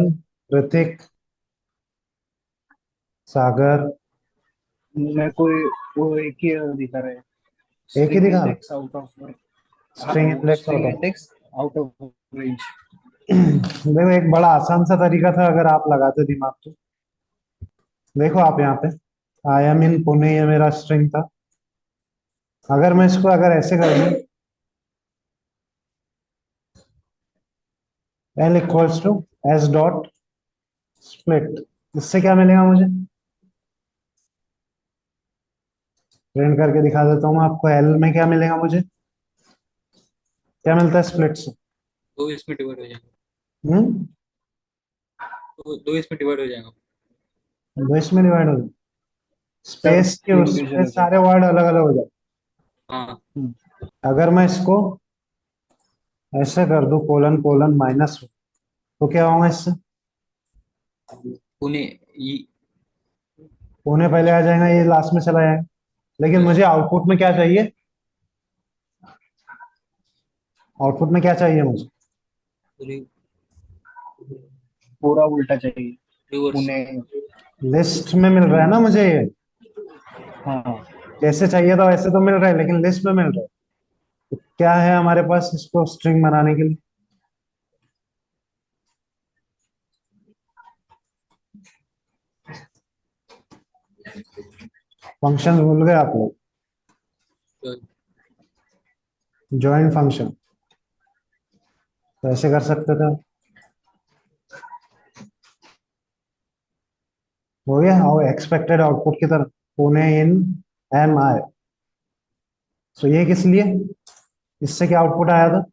ऋतिक, सागर? मैं कोई वो एक ही दिखा रहा है, एक ही स्ट्रिंग दिखा? Index out of string index string होता इंडेक्स आउट ऑफ रेंज। देखो, एक बड़ा आसान सा तरीका था अगर आप लगाते दिमाग तो। देखो आप यहाँ पे, आई एम इन पुणे, ये मेरा स्ट्रिंग था। अगर मैं इसको अगर ऐसे कर दूं, L equals to S dot split, इससे क्या मिलेगा मुझे? प्रिंट करके दिखा देता हूँ मैं आपको। एल में क्या मिलेगा मुझे? क्या मिलता है स्प्लिट से? दो इसमें डिवाइड हो जाएगा, हम्म, दो इसमें डिवाइड हो जाएगा। दो इसमें डिवाइड हो जाए, सब स्पेस के इंडिविजुअल उसमें हो सारे जाएगा। वर्ड अलग अलग हो जाए। हाँ, अगर मैं इसको ऐसे कर दूं, कोलन कोलन माइनस, तो क्या होगा इससे? पुणे पुणे पहले आ जाएगा, ये लास्ट में चला जाएगा। लेकिन मुझे आउटपुट में क्या चाहिए? आउटपुट में क्या चाहिए मुझे? पूरा उल्टा चाहिए। रिवर्स। पुणे। लिस्ट में मिल रहा है ना मुझे ये, हाँ। जैसे चाहिए था वैसे तो मिल रहा है, लेकिन लिस्ट में मिल रहा है। तो क्या है हमारे पास इसको स्ट्रिंग बनाने के लिए? फंक्शन भूल गए आप लोग? ज्वाइन फंक्शन तो ऐसे कर सकते थे। हो गया, और एक्सपेक्टेड आउटपुट की तरफ पुणे इन एम आई। सो ये किस लिए, इससे क्या आउटपुट आया था?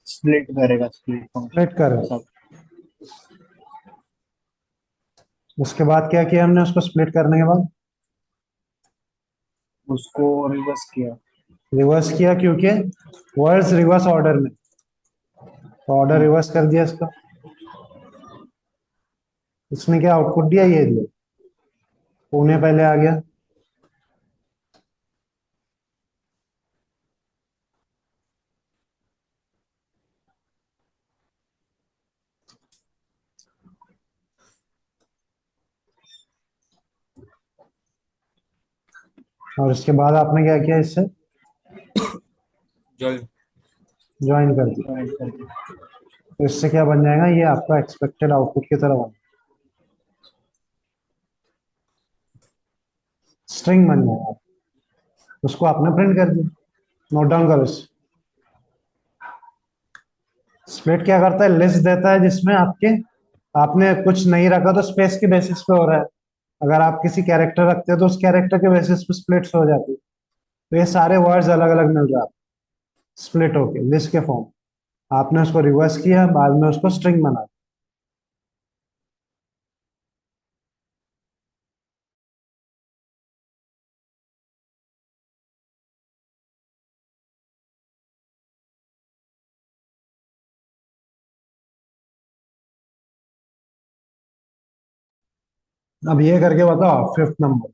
स्प्लिट करेगा, स्प्लिट स्प्लिट कर, फंक्शन सब। उसके बाद क्या किया हमने उसको स्प्लिट करने के बाद? उसको रिवर्स किया। रिवर्स किया, क्योंकि वर्ड्स रिवर्स ऑर्डर में, ऑर्डर रिवर्स कर दिया इसका। इसने क्या आउटपुट दिया, ये दिया, पुणे पहले आ गया। और इसके बाद आपने क्या किया, इससे ज्वाइन। ज्वाइन कर दिया। ज्वाइन कर दिया। तो इससे क्या बन जाएगा, ये आपका एक्सपेक्टेड आउटपुट की तरह बन, स्ट्रिंग बन जाएगा। उसको आपने प्रिंट कर दिया। नोट डाउन करो इसे। स्प्लिट क्या करता है, लिस्ट देता है जिसमें आपके, आपने कुछ नहीं रखा तो स्पेस के बेसिस पे हो रहा है। अगर आप किसी कैरेक्टर रखते हो तो उस कैरेक्टर के बेसिस पे स्प्लिट्स हो जाती है। तो ये सारे वर्ड्स अलग अलग मिल रहा है स्प्लिट होके लिस्ट के फॉर्म। आपने उसको रिवर्स किया, बाद में उसको स्ट्रिंग बना दिया। अब ये करके बताओ फिफ्थ नंबर।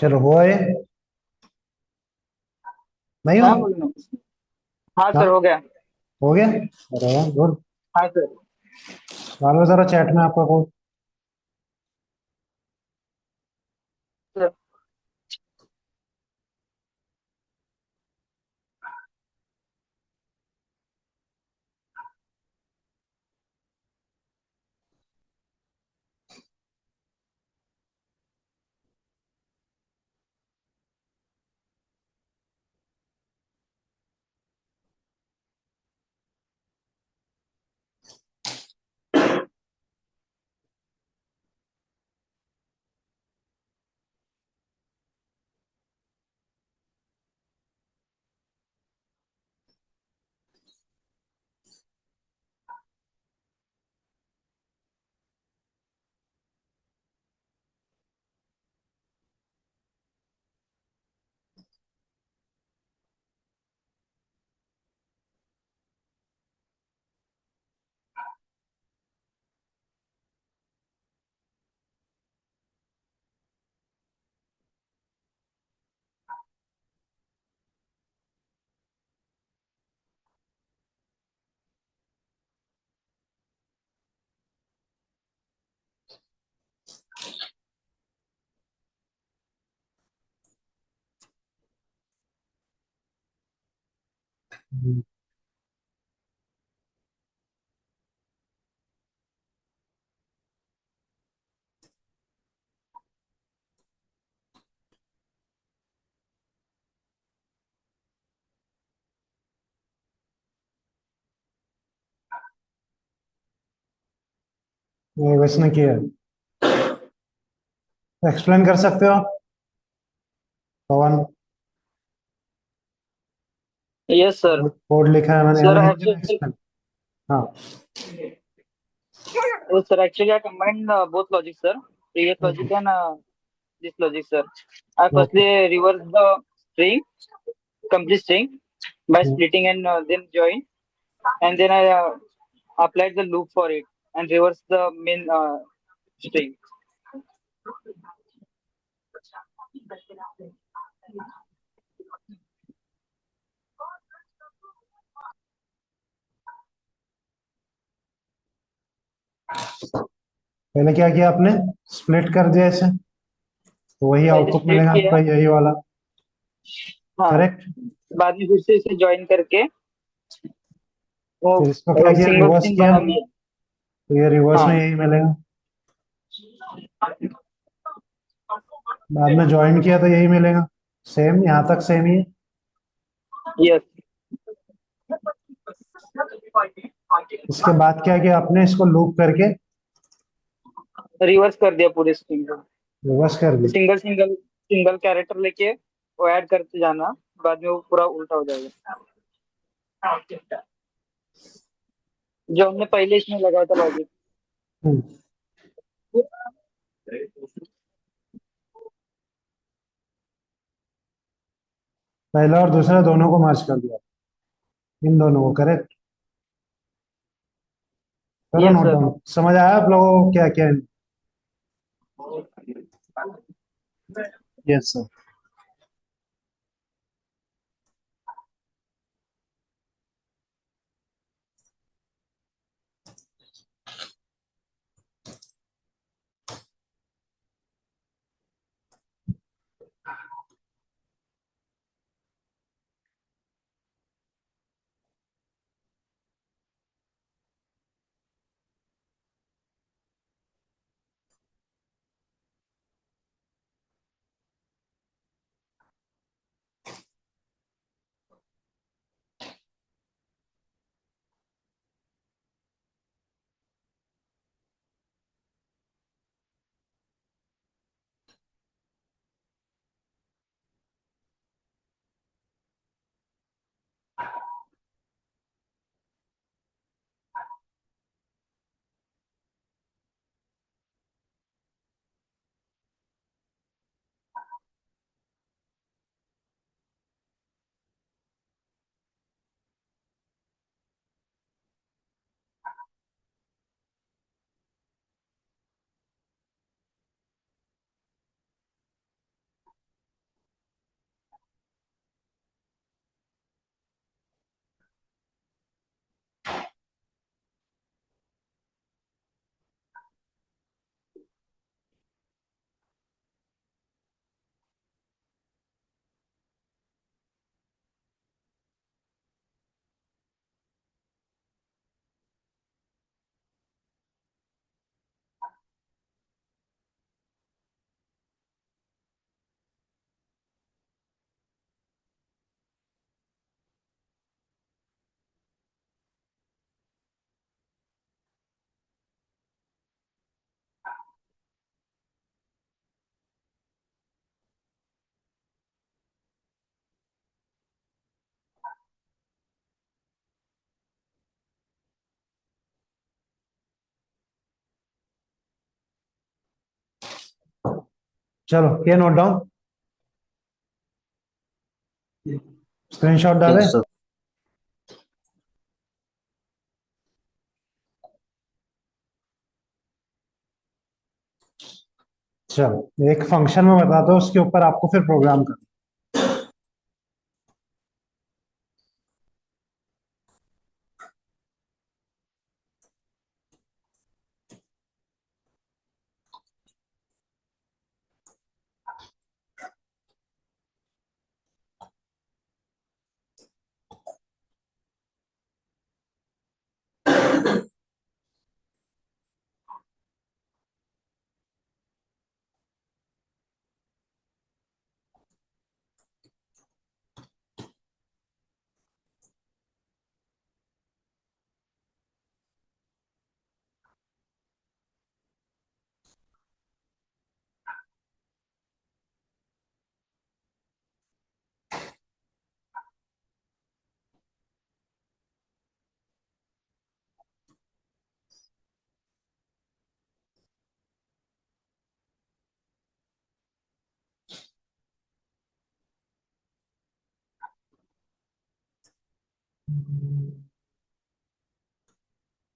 चलो हुआ ये, नहीं हाँ हुआ? बोलो। हाँ हाँ सर हो गया। हो गया, अरे वाह गुड। हाँ सर। डालो जरा चैट में आपका कोड। सर ये वैसने किया है, एक्सप्लेन कर सकते हो पवन? Yes sir. कोड लिखा है मैंने, सर यानी हिंदी में एक्चुअली एक्सप्लेन। हाँ sir actually I combined both logic sir. Previous logic and this logic sir. I okay. firstly reverse the string, complete string by splitting and then join, and then I applied the loop for it and reverse the main string. पहले क्या किया आपने? Split कर दिया इसे, तो वही पहले आउटपुट स्प्लिट मिलेगा किया। आपका, यही वाला। हाँ। करेक्ट। बाद में फिर से इसे ज्वाइन करके वो फिर इसको क्या किया, सिंगल रिवर्स स्ट्रिंग किया, बना लिया। तो ये रिवर्स में हाँ। यही मिलेगा। बाद में ज्वाइन किया तो यही मिलेगा, सेम यहाँ तक सेम ही है। यस। इसके बाद क्या किया आपने, इसको लूप करके रिवर्स कर दिया पूरे स्ट्रिंग को। रिवर्स कर दी। सिंगल सिंगल सिंगल कैरेक्टर लेके वो ऐड करते जाना। बाद में वो पूरा उल्टा हो जाएगा जो हमने पहले इसमें लगाया था लॉजिक। हम्म, पहला और दूसरा दोनों को मर्ज कर दिया, इन दोनों को। करेक्ट। करो यस नोट सर। डाउन, समझ आया आप लोगों को क्या क्या है? Yes sir. चलो ये नोट डाउन, स्क्रीनशॉट डाले। Yes sir. चलो एक फंक्शन में बताता हूँ, उसके ऊपर आपको फिर प्रोग्राम करना।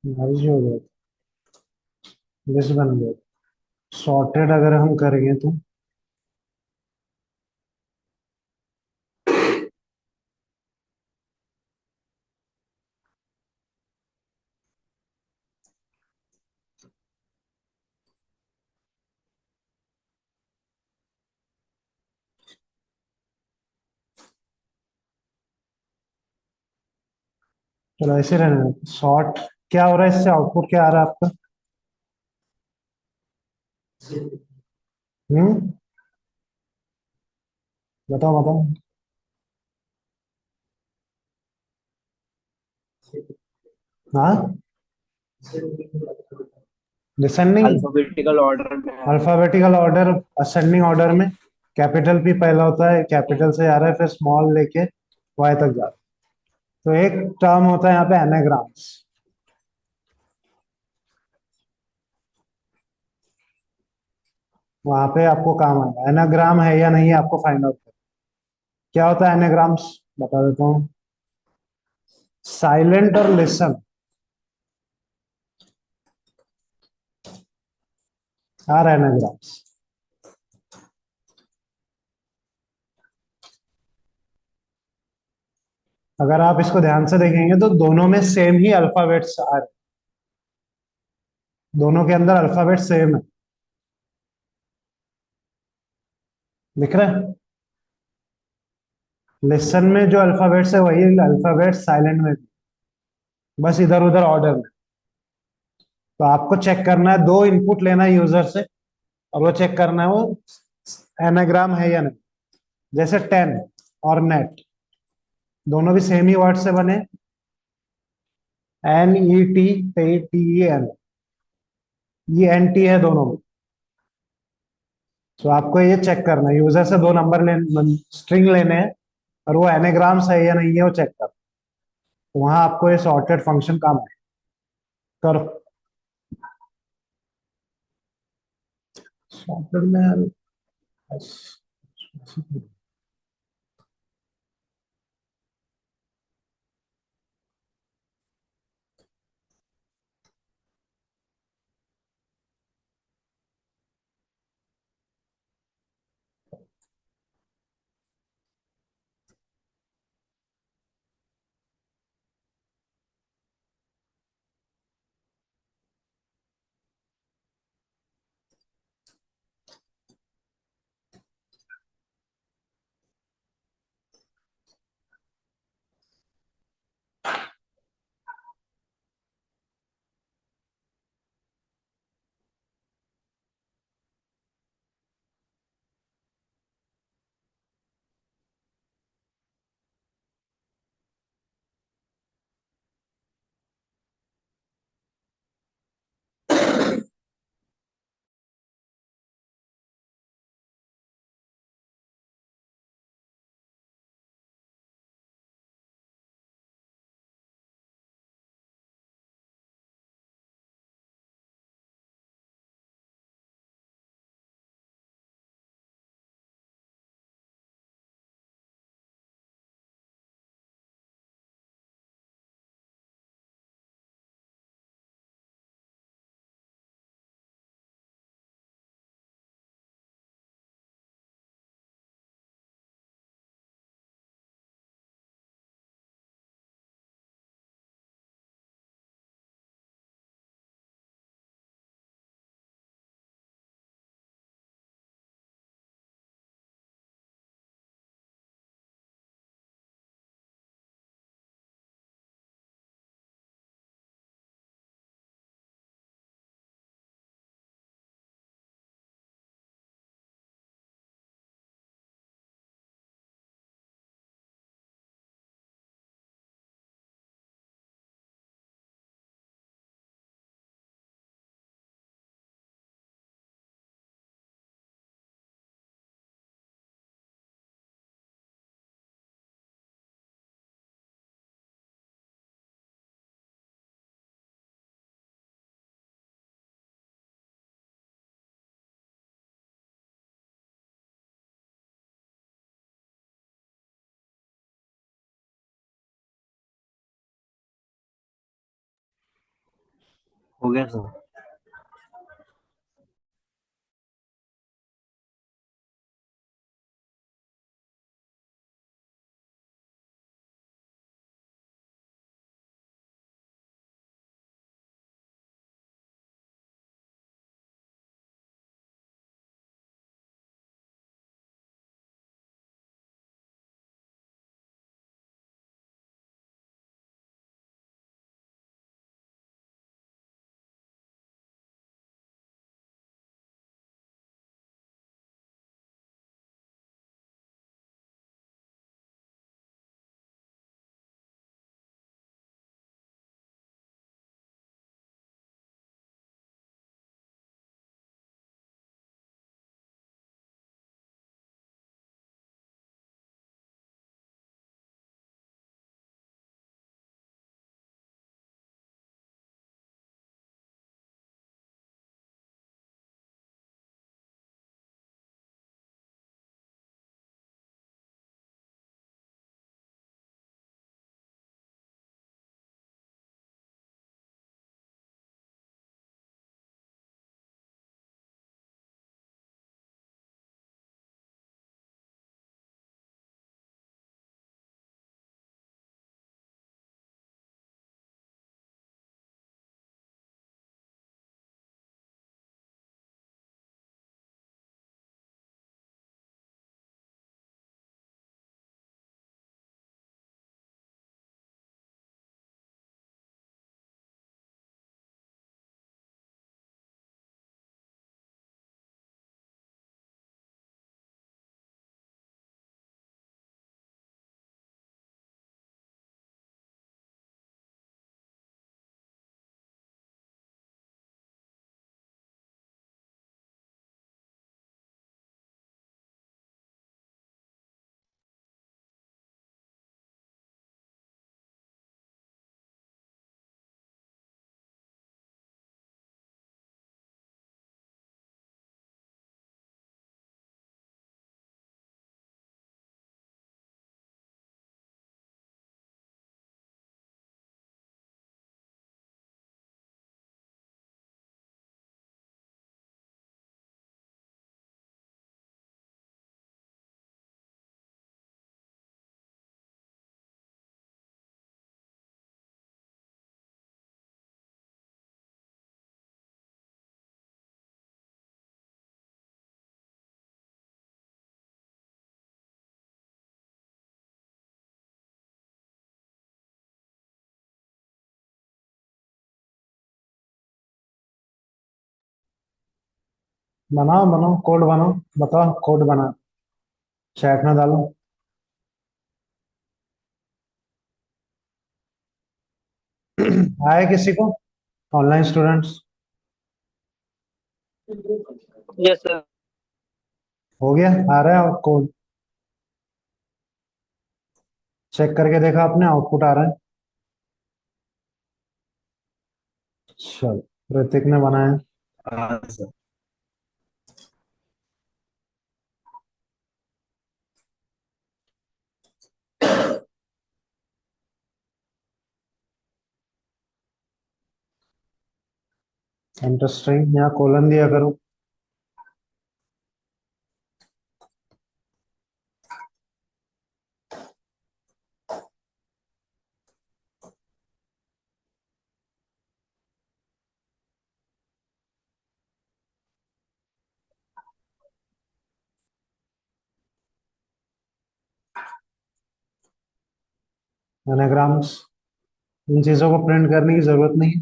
मर्ज हो गया, लिस्ट बन गया। सॉर्टेड अगर हम करेंगे तो चलो ऐसे रहने, सॉर्ट क्या हो रहा है, इससे आउटपुट क्या आ रहा है आपका? हम्म, बताओ बताओ। हाँ, डिसेंडिंग, अल्फाबेटिकल ऑर्डर में है। अल्फाबेटिकल ऑर्डर, असेंडिंग ऑर्डर में कैपिटल पी पहला होता है, कैपिटल से आ रहा है, फिर स्मॉल लेके वाई तक जा रहा है। तो एक टर्म होता है यहाँ पे एनाग्राम्स, वहां पे आपको काम आएगा, एनाग्राम है या नहीं है आपको फाइंड आउट करना। क्या होता है एनाग्राम्स, बता देता हूँ। साइलेंट और लिसन आर एनाग्राम्स। अगर आप इसको ध्यान से देखेंगे तो दोनों में सेम ही अल्फाबेट्स आ रहे हैं, दोनों के अंदर अल्फाबेट सेम है, दिख रहा है? लिसन में जो अल्फाबेट्स है वही अल्फाबेट साइलेंट में भी, बस इधर उधर ऑर्डर में। तो आपको चेक करना है, दो इनपुट लेना है यूजर से, और वो चेक करना है वो एनाग्राम है या नहीं। जैसे टेन और नेट दोनों भी सेम ही वर्ड से बने, N E T, T E N, ये एन टी है दोनों में। तो आपको ये चेक करना है, यूजर से दो नंबर स्ट्रिंग लेने हैं, और वो एनाग्राम्स है या नहीं है वो चेक करना। तो वहां आपको ये सॉर्टेड फंक्शन काम आएगा। करो सॉर्टेड में। हो गया सर. बनाओ बनाओ, कोड बनाओ, बताओ कोड बना, चैट में डालो. आए किसी को? Online students Yes, sir. हो गया? आ रहा है कोड? चेक करके देखा आपने? आउटपुट आ रहा है? चलो, ऋतिक ने बनाया. हाँ सर. इंटरेस्टिंग, यहाँ कोलन दिया करो. एनाग्राम्स, इन चीजों को प्रिंट करने की जरूरत नहीं है,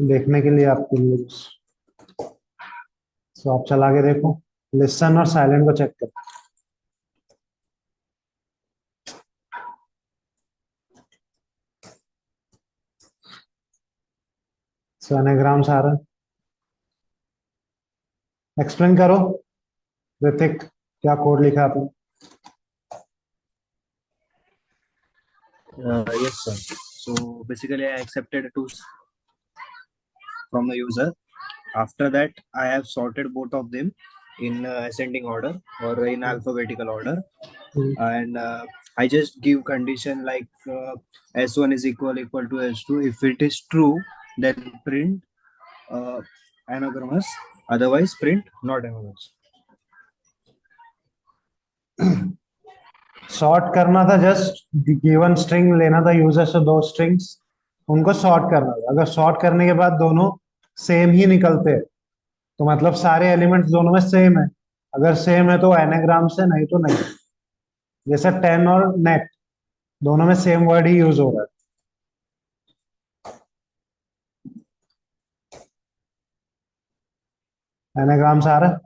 देखने के लिए आपके लिए. तो आप चला के देखो, लिसन और साइलेंट को चेक करो. सो एनाग्राम्स आ रहा है. एक्सप्लेन करो ऋतिक, क्या कोड लिखा आपने? Yes sir. So basically I accepted two from the user. After that I have sorted both of them in ascending order or in alphabetical order, and I just give condition like s1 is equal to s2. If it is true, then print anagrammas, otherwise print not anagrammas. Sort करना था, just given string लेना था user से, दो strings उनको sort करना था। अगर सॉर्ट करने के बाद दोनों सेम ही निकलते हैं तो मतलब सारे एलिमेंट्स दोनों में सेम है। अगर सेम है तो एनाग्राम से, नहीं तो नहीं। जैसे 10 और नेट दोनों में सेम वर्ड ही यूज हो रहा है। एनाग्राम से आ रहा है।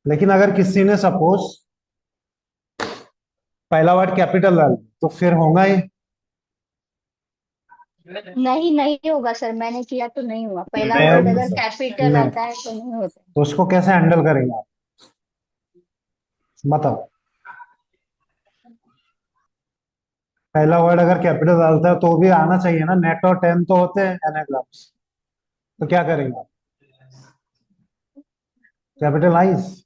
लेकिन अगर किसी ने सपोज पहला वर्ड कैपिटल डाल दिया, तो फिर होगा ही। नहीं नहीं होगा सर, मैंने किया तो नहीं हुआ। पहला नहीं वर्ड होगा अगर सर। कैपिटल नहीं। आता है तो नहीं होता। तो उसको कैसे हैंडल करेंगे आप, बताओ। पहला वर्ड अगर कैपिटल डालता है तो भी आना चाहिए ना। नेट और 10 तो होते हैं एनाग्राम्स, तो क्या करेंगे आप? कैपिटलाइज,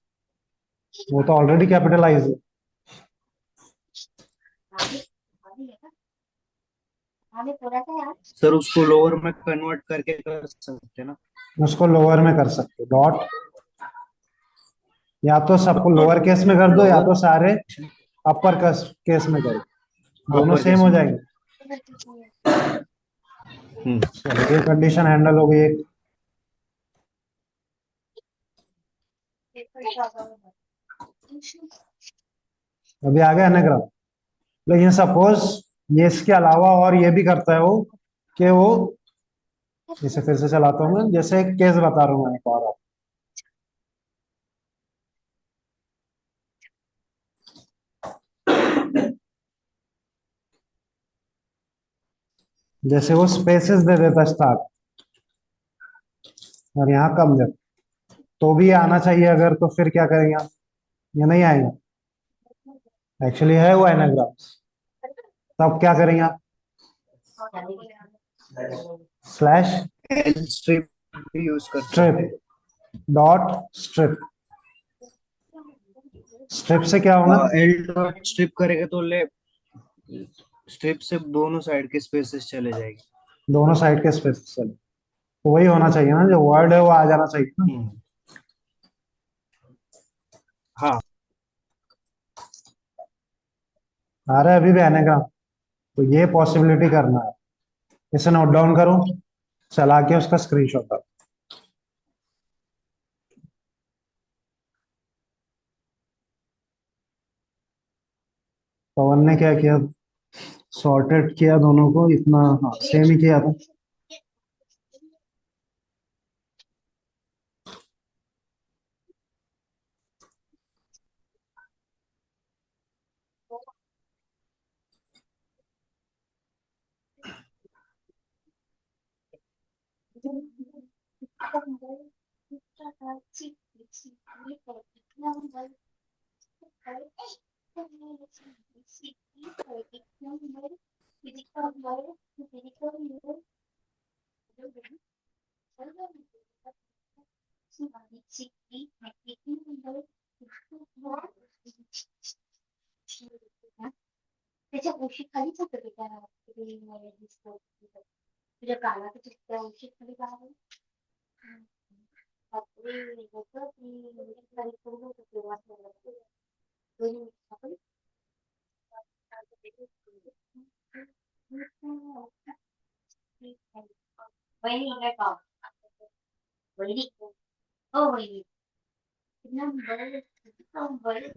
वो तो ऑलरेडी कैपिटलाइज है। सर उसको लोअर में कन्वर्ट करके कर सकते हैं ना। उसको लोअर में कर सकते, डॉट, या तो सबको लोअर केस में कर दो या लोअर तो सारे अपर केस में करो, दोनों अपर सेम केस हो में। जाएंगे। चलो ये कंडीशन हैंडल हो गई एक। अभी आ गया एनाग्राम। लेकिन सपोज ये इसके अलावा और ये भी करता है वो, कि वो, इसे फिर से चलाता हूँ मैं, जैसे एक केस बता रहा हूँ मैं एक और आपको। जैसे वो स्पेसेस दे देता स्टार्ट और यहाँ कम दे, तो भी आना चाहिए। अगर तो फिर क्या करेंगे आप? ये नहीं आएगा, एक्चुअली है वो एनाग्राम्स। तब क्या करेंगे आप? स्लैश एल स्ट्रिप भी यूज कर सकते स्ट्रिप, हैं। Dot strip. स्ट्रिप से क्या होगा? एल डॉट स्ट्रिप करेगा तो ले स्ट्रिप से दोनों साइड के स्पेसेस चले जाएंगे। दोनों साइड के स्पेस चले, तो वही होना चाहिए ना, जो वर्ड है वो आ जाना चाहिए ना। हाँ। आ रहा है अभी भी एनाग्राम? तो ये पॉसिबिलिटी करना है। इसे नोट डाउन करो, चला के उसका स्क्रीनशॉट डालो। पवन ने क्या किया, सॉर्टेड किया दोनों को इतना, हाँ सेम ही किया था।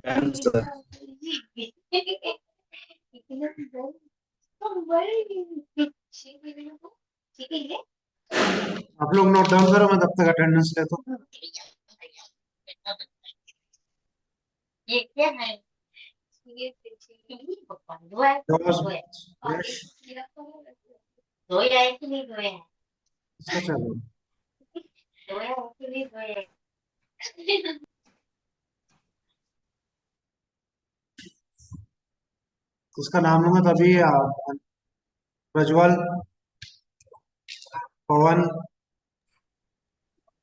आंसर। आप लोग नोट डाउन करो, मैं तब तक अटेंडेंस लेता हूँ। यश, इसका चलो। उसका नाम लूंगा तभी Prajwal, Pawan,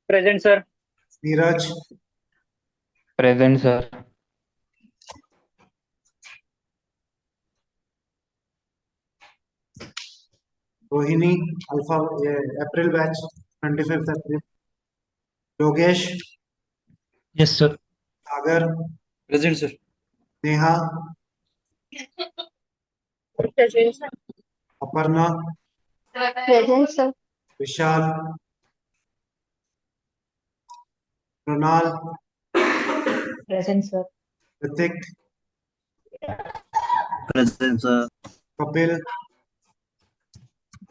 Present, sir. Neeraj, present sir. Rohini alpha ये April batch 25 April. Yogesh, Yes, sir. Sagar, present sir. Neha, Present, sir. Aparna, Present, sir. Vishal, Mrinal, Present, sir. Hrithik, Present, sir. Kapil.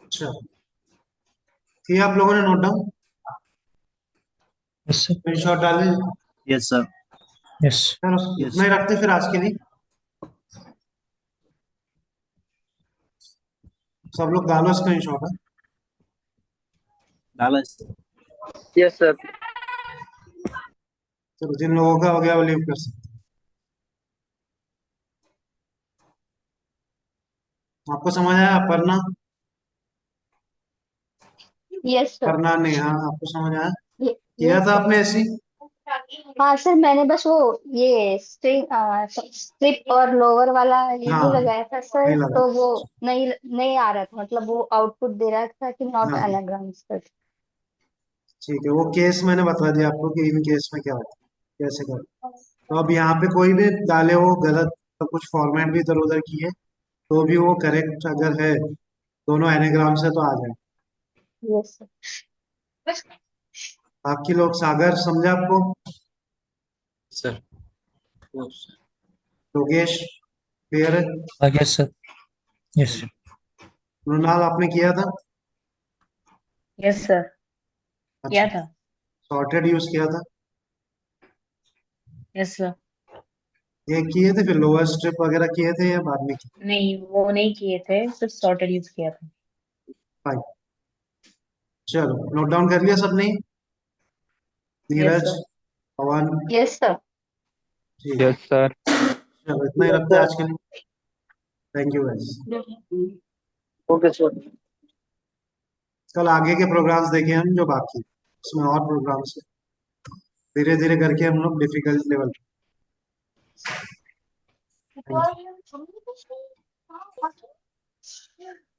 अच्छा, किया आप लोगों ने note down? Yes, sir. Screenshot डाले? Yes, sir. Yes. चलो Yes. इतना ही रखते फिर आज के लिए। सब लोग डालो स्क्रीनशॉट। डाला है, sir. Yes, sir. चलो जिन लोगों का हो गया वो लीव कर सकते हैं। आपको समझ आया? Aparna, Yes, sir. अपर्णा, नेहा, आपको समझ आया? Ye- किया yes, था sir. आपने ऐसी? हाँ सर, मैंने बस वो ये स्ट्रिप और लोअर वाला ये हाँ, जो लगाया था सर, नहीं लगा। तो वो नहीं नहीं आ रहा था, मतलब वो आउटपुट दे रहा था कि नॉट हाँ एनाग्राम्स सर। ठीक है, वो केस मैंने बता दिया आपको कि इन केस में क्या होता है, कैसे करें। तो अब यहाँ पे कोई भी डाले हो गलत, तो कुछ फॉर्मेट भी इधर उधर किए तो भी वो करेक्ट अगर है दोनों एनाग्राम से तो आ जाए। Yes sir. आपकी लोग सागर समझे आपको? सर योगेश क्लियर है? Yes, sir. Yes. मृणाल आपने किया था? Yes, sir. किया अच्छा, था। सॉर्टेड यूज किया था? Yes, sir. ये किए थे फिर लोअर स्ट्रिप वगैरह किए थे या बाद में किए? नहीं, वो नहीं किए थे, सिर्फ सॉर्टेड यूज किया था। फाइन, चलो नोट डाउन कर लिया सबने? Yes, Neeraj, sir. पवन, यस सर। ठीक, Yes, sir. चलो इतना ही रखते हैं आज के लिए। Thank you guys. Okay, sir. कल आगे के प्रोग्राम्स देखें हम जो बाकी हैं। उसमें और प्रोग्राम्स धीरे धीरे करके हम लोग difficult level. What are you doing?